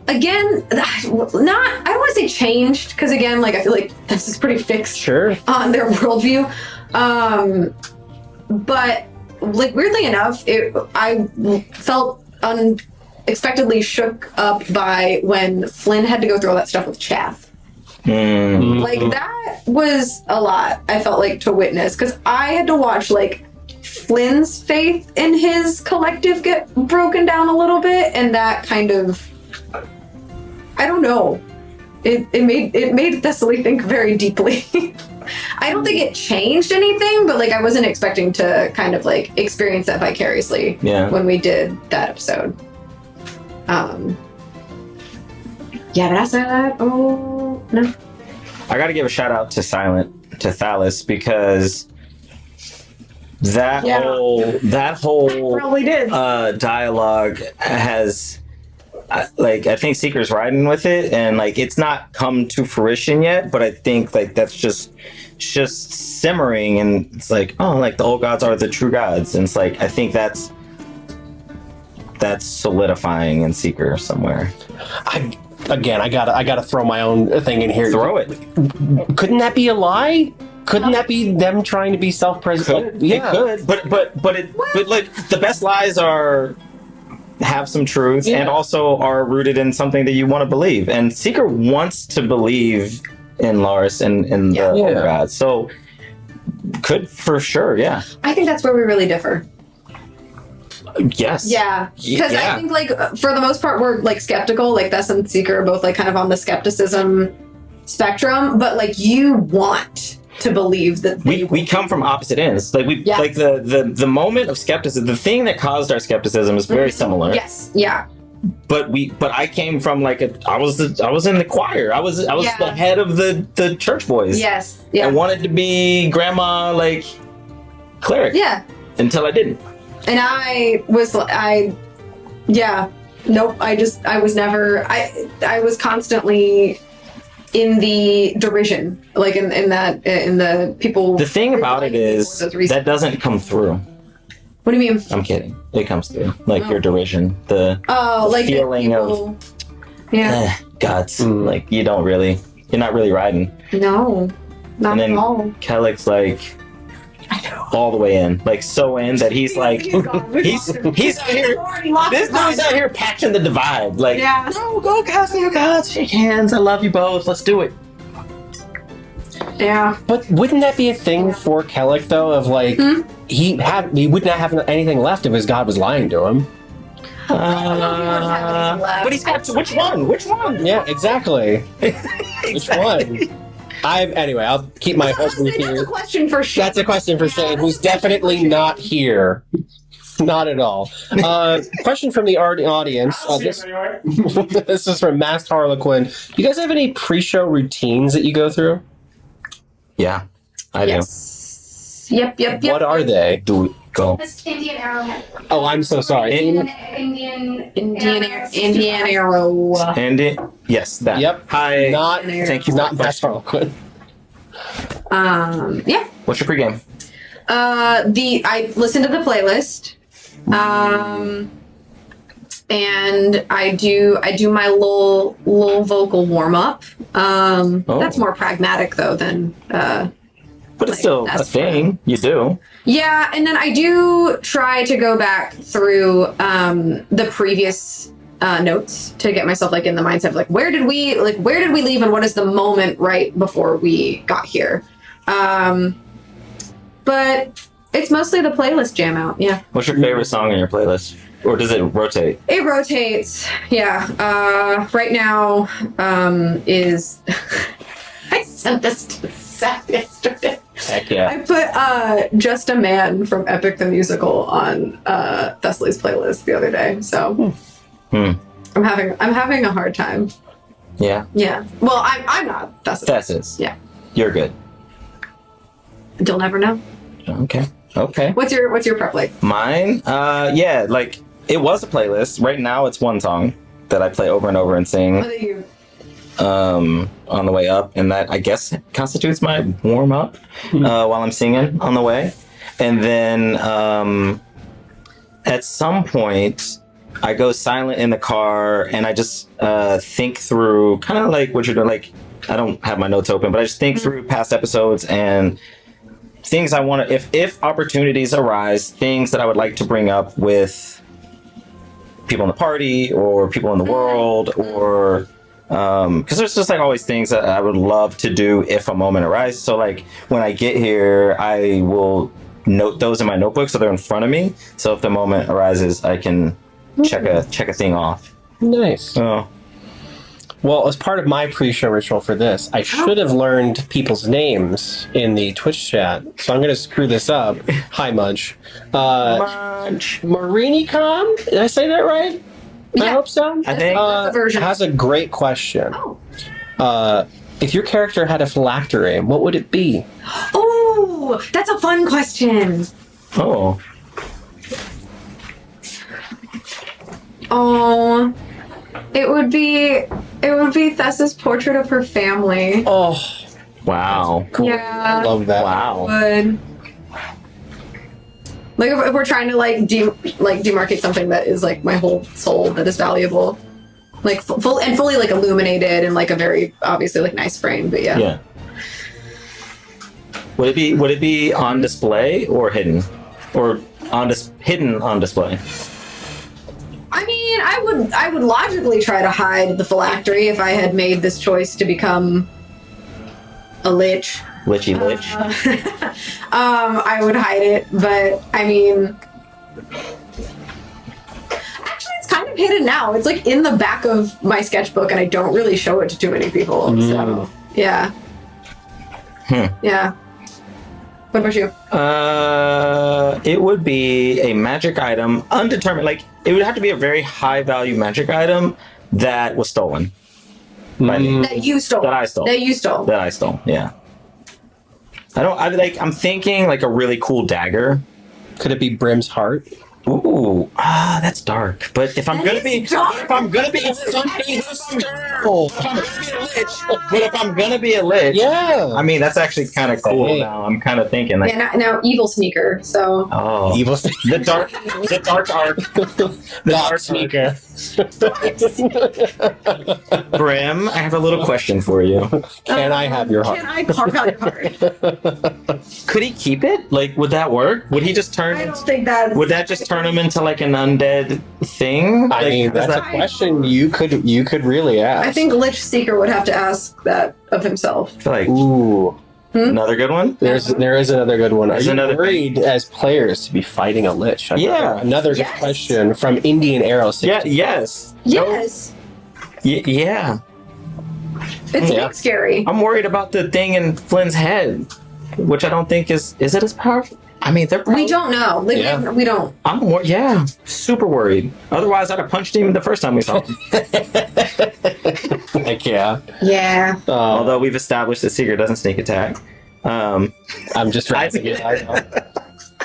Again, I don't want to say changed, because again, like, I feel like this is pretty fixed Sure. on their worldview. But like, weirdly enough, I felt unexpectedly shook up by when Flynn had to go through all that stuff with Chaff. Like, that was a lot, I felt like, to witness, because I had to watch like Flynn's faith in his collective get broken down a little bit, and that kind of, I don't know, it made Thessaly think very deeply. I don't think it changed anything, but like, I wasn't expecting to kind of like experience that vicariously when we did that episode. Yeah, but outside of that, oh no. I gotta give a shout out to Thalis, because that whole Probably did. dialogue has, like, I think Seeker's riding with it, and like, it's not come to fruition yet, but I think like that's just simmering, and it's like, oh, like the old gods are the true gods, and it's like, I think that's solidifying in Seeker somewhere. I gotta throw my own thing in here. Throw it. Couldn't that be a lie? Couldn't that be them trying to be self-preservant? It could, but like, the best lies have some truth and also are rooted in something that you want to believe. And Seeker wants to believe in Lars and in the old gods. So could, for sure, yeah. I think that's where we really differ. Yes. Yeah, because I think like for the most part we're like skeptical. Like, Thess and Seeker are both like kind of on the skepticism spectrum, but like, you want to believe that we come from opposite ends. Like Yeah. like the moment of skepticism, the thing that caused our skepticism is very similar. Yes. Yeah. But I came from like I was in the choir. I was Yeah. the head of the church boys. Yes. Yeah. I wanted to be grandma like cleric. Yeah. Until I didn't. And nope. I was never. I was constantly in the derision, like in the people. The thing about it is those reasons. that doesn't come through. What do you mean? I'm kidding. It comes through. Like your derision. The like the feeling people, of yeah. guts. Like you're not really riding. No, not And then at all. Kellick's like all the way in. Like so in that he's like he's out here. This dude's out here patching the divide. Like Yeah. no, go guys, shake hands. I love you both. Let's do it. Yeah. But wouldn't that be a thing for Kellick though? Of like he would not have anything left if his god was lying to him. But he's got which one? Which one? Yeah, exactly. Which one? Anyway, I'll keep my husband That's a here. question for Shane. That's a question for Shane, who's definitely not here. Not at all. Question from the audience. This is from Masked Harlequin. You guys have any pre-show routines that you go through? Yeah, I do. Yes. Yep. What are they? Do we go? This Indian arrowhead. Oh, I'm so sorry. Indian arrow. Andy? Yes, that. Yep. Hi. Not, Thank you. not Masked Harlequin. Yeah. What's your pregame? I listen to the playlist. And I do my little vocal warm up. That's more pragmatic though than But it's still a that's thing. You do. yeah, and then I do try to go back through the previous notes to get myself like in the mindset of like where did we leave and what is the moment right before we got here. But it's mostly the playlist jam out. Yeah. What's your favorite song on your playlist? Or does it rotate? It rotates. Yeah. Right now is I sent this to Seth yesterday. Heck yeah. I put Just a Man from Epic the Musical on Thessaly's playlist the other day. So I'm having a hard time. Yeah. Yeah. Well, I'm not. Tess is. Yeah. You're good. You'll never know. Okay. What's your prep like? Mine? Yeah, like it was a playlist. Right now it's one song that I play over and over and sing on the way up, and that I guess constitutes my warm up while I'm singing on the way. And then at some point I go silent in the car and I just think through kind of like what you're doing. Like I don't have my notes open, but I just think through past episodes and things I want to, if opportunities arise, things that I would like to bring up with people in the party or people in the world, or because there's just like always things that I would love to do if a moment arises. So like when I get here, I will note those in my notebook so they're in front of me. So if the moment arises, I can check a thing off. Nice. So. Well, as part of my pre-show ritual for this, I should have learned people's names in the Twitch chat. So I'm going to screw this up. Hi, Mudge. Marinicom? Did I say that right? Yeah. I hope so. I think. version. Has a great question. If your character had a phylactery, what would it be? Oh, that's a fun question. Oh. Oh, it would be Thessa's portrait of her family. Oh, Wow. cool. Yeah. Love that. Wow. Would. Like if we're trying to demarcate something that is like my whole soul that is valuable, like fully like illuminated and like a very obviously like nice frame, but yeah. Yeah. Would it be on display or hidden, or hidden on display? I mean, I would logically try to hide the phylactery if I had made this choice to become a lich. Lichy lich. I would hide it, but I mean, actually, it's kind of hidden now. It's like in the back of my sketchbook, and I don't really show it to too many people. So, yeah. Yeah. What about you? It would be a magic item, undetermined. Like, it would have to be a very high value magic item that was stolen. By me. That you stole. That I stole. That you stole. That I stole. Yeah. I'm thinking like a really cool dagger. Could it be Brim's heart? Ooh, that's dark. But if I'm gonna be something if I'm gonna be a lich, Yeah. I mean, that's actually kind of cool. Hey. Now I'm kind of thinking like, Yeah, now evil sneaker. So oh, Evil the dark arc, the dark sneaker. Brim, I have a little question for you. Can I have your heart? can I carve out your heart? Could he keep it? Like, would that work? Would he just turn? I don't think that. Would that just turn him into like an undead thing? I Like, mean, is that's that- a question you could really ask. I think Lich Seeker would have to ask that of himself. I feel like Ooh, another good one. there is another good one. Are There's you another worried as players to be fighting a lich? Yeah. Another good Yes. question from Indian Arrow. Yeah. Yes. Yes, Yeah. it's Yeah. big scary. I'm worried about the thing in Flynn's head, which I don't think is it as powerful? I mean, they're probably, We don't know. Like, Yeah. we don't. yeah, super worried. Otherwise, I'd have punched him the first time we saw him. Like, yeah. Yeah. Although we've established that Seeker doesn't sneak attack. I'm just I- trying to I know.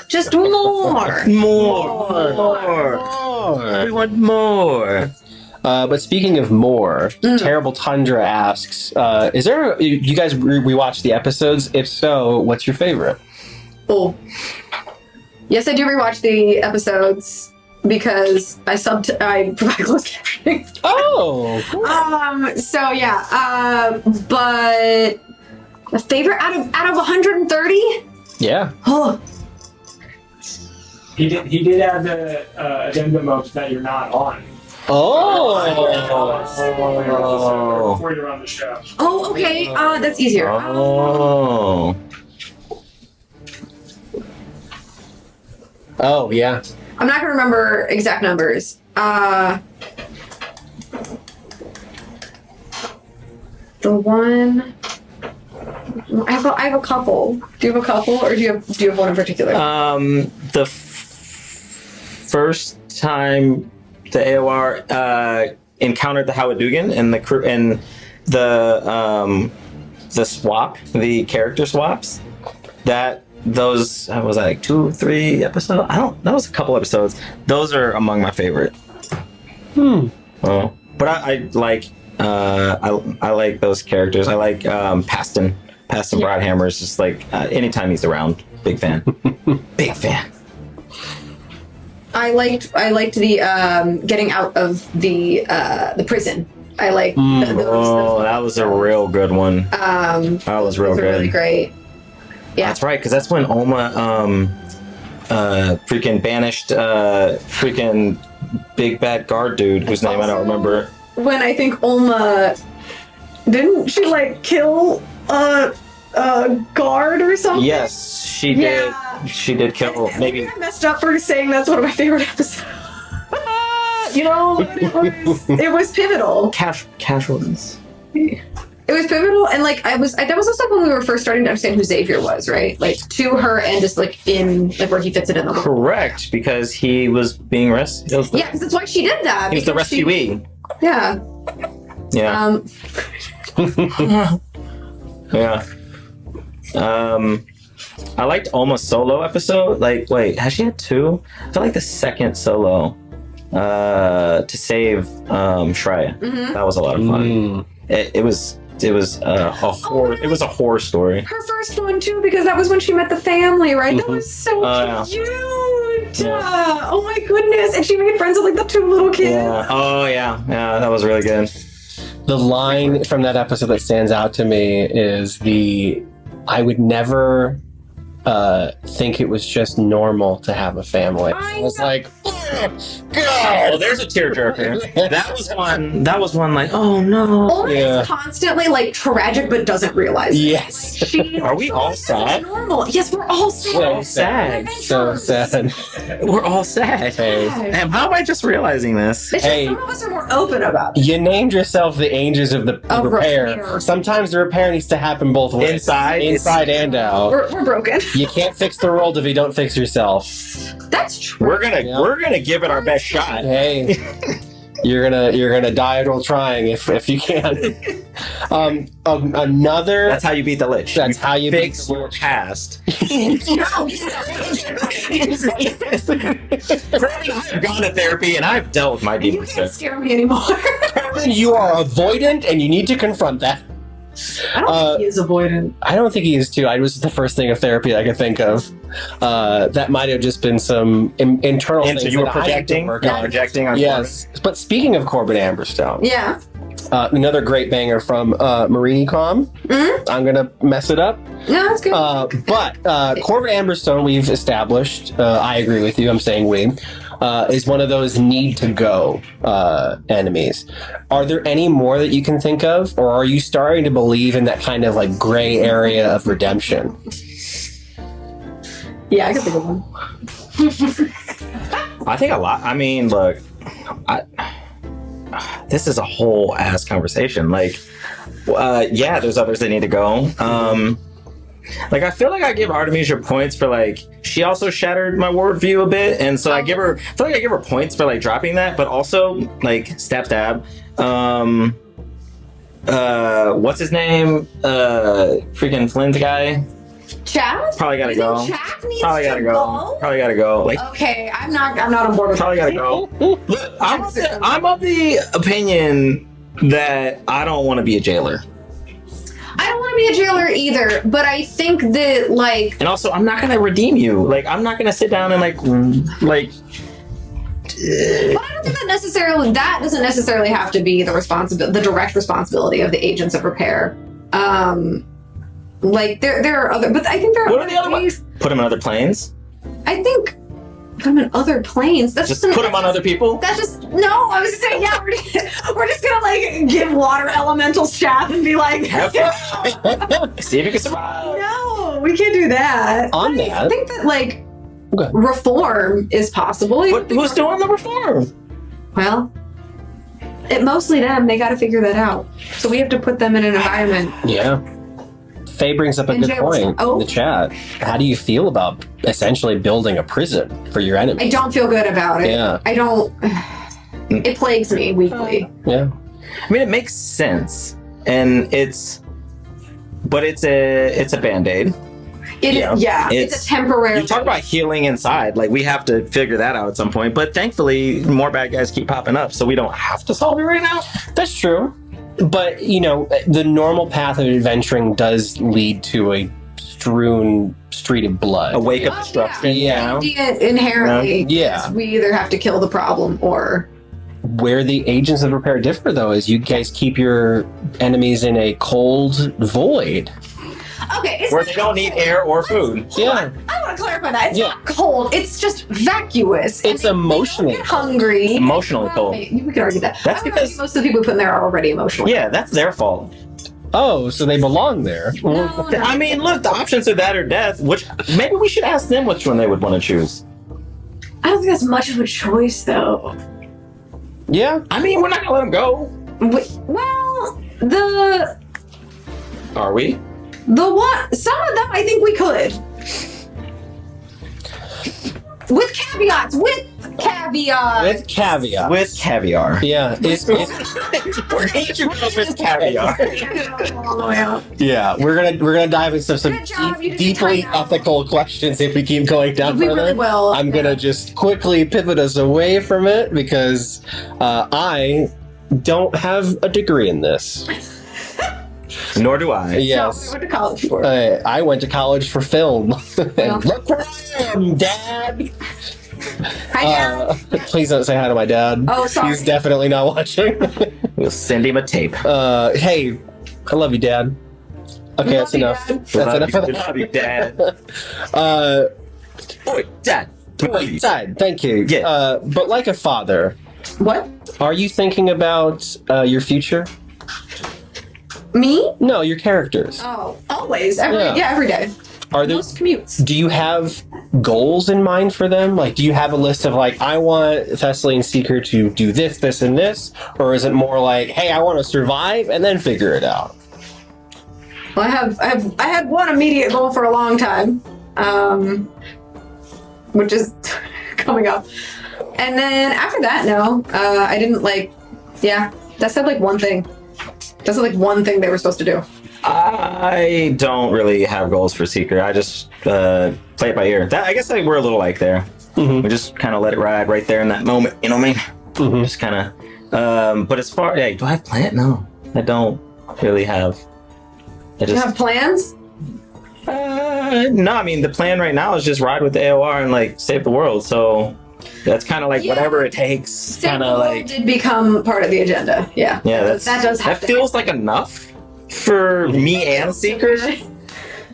Just more. More. We want more. But speaking of more, Terrible Tundra asks, is there, you guys rewatch the episodes? If so, what's your favorite? Oh. Yes, I do rewatch the episodes because I provide closed captioning. Oh, cool. So yeah. But a favorite out of 130? Yeah. Oh. He did add the addendum of that you're not on. Oh. Before you're on the show. Oh, okay. That's easier. Oh. Oh, yeah. I'm not gonna remember exact numbers. The one. I have a couple. Do you have a couple, or do you have one in particular? The first time the AOR encountered the Howadugan and the crew and the swap, the character swaps, those was that like 2-3 episodes? That was a couple episodes. Those are among my favorite. Oh, but I like I like those characters. I like Paston Broadhammer is just like anytime he's around, big fan. Big fan. I liked the getting out of the prison. I like those. That was a real good one. That was real good. Really great. Yeah, That's right, because that's when Oma freaking banished freaking big bad guard dude whose name I don't remember. when I think Ulma didn't she like kill a guard or something? Yes, she did. Yeah. She did kill maybe. I messed up for saying that's one of my favorite episodes. You know, it was pivotal. Casualness. It was pivotal, and like that was also when we were first starting to understand who Xavier was, right? Like to her, and just like in like where he fits it in the world. Correct, because he was being rescued. Yeah, because that's why she did that. He was the because rescuee. Yeah. Yeah. Yeah. I liked Almost solo episode. Like, wait, has she had two? I feel like the second solo to save Shreya. Mhm. That was a lot of fun. It was a horror. It was a horror story. Her first one too, because that was when she met the family, right? That was so Yeah. cute. Yeah. Oh my goodness! And she made friends with like the two little kids. Yeah. Oh yeah. Yeah. That was really good. The line from that episode that stands out to me is I would never think it was just normal to have a family. I I was know. like, Well, there's a tearjerker. That was one like, oh no. Olga Yeah. is constantly like tragic, but doesn't realize it. Yes. She Are we all sad? normal. Yes, we're all sad. So sad. So sad. We're all sad. Hey. Damn, how am I just realizing this? It's Hey. just some of us are more open about it. You named yourself the angels of the Of repair. repair. Sometimes the repair needs to happen both ways. Inside and out. We're broken. You can't fix the world if you don't fix yourself. That's true. We're gonna give it our best shot. Hey, you're gonna die while trying if you can. Another. That's how you beat the lich. That's how you beat fix the your lich. past. I've gone to therapy and I've dealt with my You demons. can't scare me anymore. You are avoidant, and you need to confront that. I don't think he is avoidant. I don't think he is too. I was the first thing of therapy I could think of. That might have just been some internal And things so you were that I had to projecting? work Yeah. on. Projecting on Yes, but speaking of Corbin Amberstone, Yeah. another great banger from Marini.com. Mhm. I'm gonna mess it up, No, that's good. but Corbin Amberstone, we've established. I agree with you. I'm saying we. Is one of those need to go enemies. Are there any more that you can think of, or are you starting to believe in that kind of like gray area of redemption? Yeah, I can think of one. I think a lot. I mean, look, this is a whole ass conversation. Like, yeah, there's others that need to go. Like, I feel like I give Artemisia points for like, she also shattered my worldview a bit, and so I feel like I give her points for like dropping that, but also like stab. What's his name? Freaking Flynn's guy. Chaz? Probably gotta You think go. Chaz needs Probably to gotta go. Probably gotta go. Like, Okay, I'm not on board with probably gotta go. Look, I'm of the opinion that I don't want to be a jailer. I don't want to be a jailer either, but I think that like And also, I'm not gonna redeem you. Like, I'm not gonna sit down and like. but I don't think that doesn't necessarily have to be the direct responsibility of the agents of repair. Like there are other, but I think there are What are the other ways. ones? Put them in other planes. I think put them in other planes. That's Just put them on other people. That's just no. I was saying, yeah, we're just gonna like give water elementals chaff and be like, Have fun. See if you can survive. no, we can't do that. On I that- think that like Okay. reform is possible. Who's doing the reform? Well, it mostly them. They got to figure that out. So we have to put them in an environment. Yeah. Faye brings up a In good jail. point Oh. in the chat. How do you feel about essentially building a prison for your I enemies? don't feel good about it. Yeah. I don't. It plagues me weekly. Yeah. I mean, it makes sense, and it's a band-aid. Yeah, it's It's- a temporary. You talk about healing inside, like we have to figure that out at some point. But thankfully, more bad guys keep popping up, so we don't have to solve it right now. That's true. But, you know, the normal path of adventuring does lead to a strewn street of blood. A wake of Oh, destruction. yeah. Inherently, Yeah. we either have to kill the problem or. Where the agents of repair differ, though, is you guys keep your enemies in a cold void. Okay, it's Where they don't need air or food. Yeah. I want to clarify that. It's Yeah. not cold. It's just vacuous. It's I mean, emotionally they don't get hungry. Emotionally cold. We could argue that. That's I would because- argue most of the people we put in there are already emotional. Yeah, that's their fault. Oh, so they belong there. No, I mean, look, the options are that or death. Which maybe we should ask them which one they would want to choose. I don't think that's much of a choice, though. Yeah. I mean, we're not gonna let them go, Well, the are we? one, some of them I think we could. With caveats. With caveat. With caviar. Yeah. It's, We're gonna get you girls with caviar. yeah. We're gonna dive into some Good job, you did deeply try now. ethical questions if we keep going down We further. really will. I'm gonna just quickly pivot us away from it because I don't have a degree in this. Nor do I. Yes. No, we went to college for. I went to college for film. Well. And look where I am, Dad! Hi, Dad. Please don't say hi to my dad. Oh, sorry. He's definitely not watching. We'll send him a tape. Hey, I love you, Dad. Okay, that's you, enough. Dad. That's enough of Love you, Dad. that. Oi, Dad. Please. Side, thank you. Yeah. But like a father, What? are you thinking about your future? Me? No, your characters. Oh, always. Every day. Are there? Most commutes. Do you have goals in mind for them? Like, do you have a list of like, I want Thessaly and Seeker to do this, this, and this, or is it more like, hey, I want to survive and then figure it out? Well, I had one immediate goal for a long time, which is coming up, and then after that, no, I didn't that said like one thing. That's like one thing they were supposed to do. I don't really have goals for Seeker. I just play it by ear. I guess we're a little like there. Mm-hmm. We just kind of let it ride right there in that moment. You know what I mean? Mm-hmm. Just kind of. But as far, do I have plan? No, I don't really have. Do you have plans? No, I mean the plan right now is just ride with the AOR and like save the world. So that's kind of like whatever it takes. Kind of like did become part of the agenda. Yeah. Yeah, that does have that feels like enough for me and Seeker.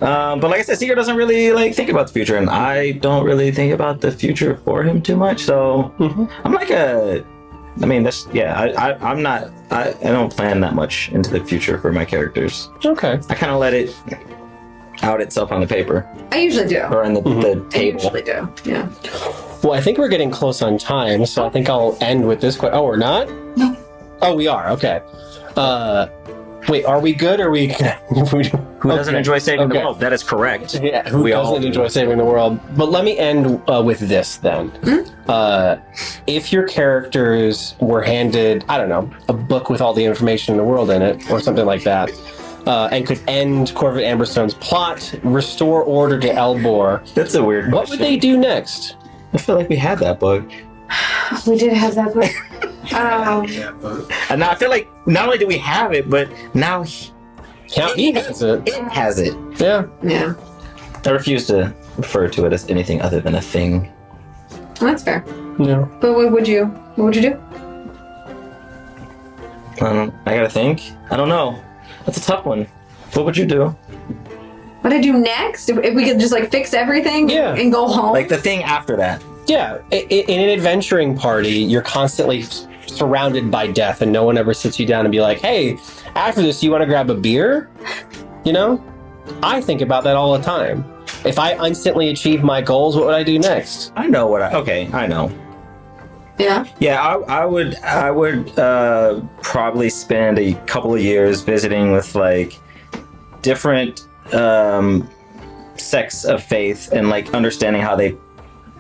But like I said, Seeker doesn't really like think about the future, and I don't really think about the future for him too much. So I'm like I'm not. I don't plan that much into the future for my characters. Okay. I kind of let it out itself on the paper I usually do. or on the I table. usually do. Yeah. Well, I think we're getting close on time, so I think I'll end with this question. Oh, we're not? No. Oh, we are. Okay. Wait, are we good? Or are we? Who doesn't enjoy saving the world? That is correct. Yeah, who We all doesn't do. enjoy saving the world? But let me end with this then. If your characters were handed, I don't know, a book with all the information in the world in it, or something like that, and could end Corvette Amberstone's plot, restore order to Elbor, That's a weird what would they do next? I feel like we had that book. We did have that book. And now I feel like not only do we have it, but now He has it. it has it. Yeah. Yeah. I refuse to refer to it as anything other than a thing. Well, that's fair. Yeah. But what would you do? I gotta think. I don't know. That's a tough one. What would you do? What I do next? If we could just like fix everything and go home? Like the thing after that. Yeah. In an adventuring party, you're constantly surrounded by death, and no one ever sits you down and be like, hey, after this, you want to grab a beer? You know? I think about that all the time. If I instantly achieve my goals, what would I do next? I know what I know. Yeah. Yeah, I would probably spend a couple of years visiting with like different sects of faith and like understanding how they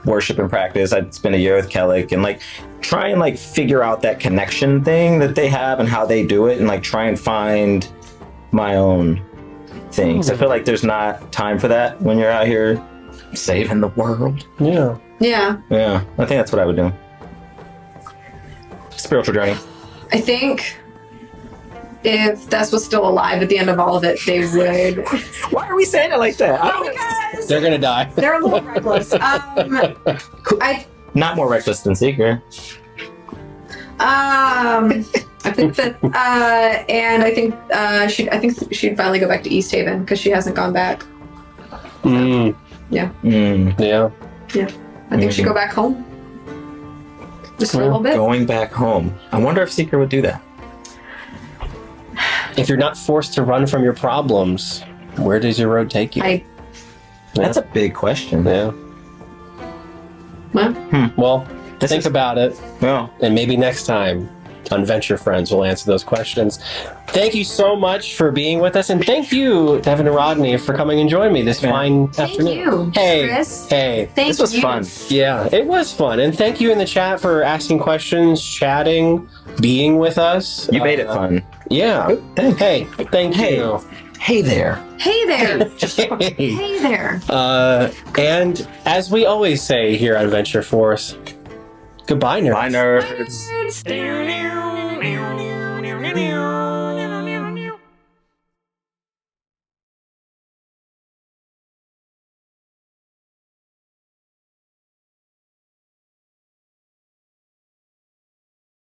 worship and practice. I'd spend a year with Kellic and like try and like figure out that connection thing that they have and how they do it, and like try and find my own things. I feel like there's not time for that when you're out here saving the world. Yeah. Yeah. Yeah, I think that's what I would do. Spiritual journey. I think if Thess was still alive at the end of all of it, they would. Why are we saying it like that? Because They're gonna die. they're a little reckless. Not more reckless than Seeker. I think that, and I think she'd finally go back to East Haven because she hasn't gone back. Mm. Yeah. Yeah. I think she'd go back home. Just for a little bit. Going back home. I wonder if Seeker would do that. If you're not forced to run from your problems, where does your road take you? That's a big question. Yeah. Well, think about it, Well, and maybe next time on Venture Friends we'll answer those questions. Thank you so much for being with us, and thank you, Devon and Rodney, for coming and joining me this fine afternoon. you, Hey, Chris. hey. Thank this was you. fun. Yeah, it was fun, and thank you in the chat for asking questions, chatting, being with us. You made it fun. Yeah. Thanks. Hey, thank you. Hey there. Hey there. Hey. Hey there. And as we always say here on Venture Force, goodbye, nerds. Bye, nerds. Nerds.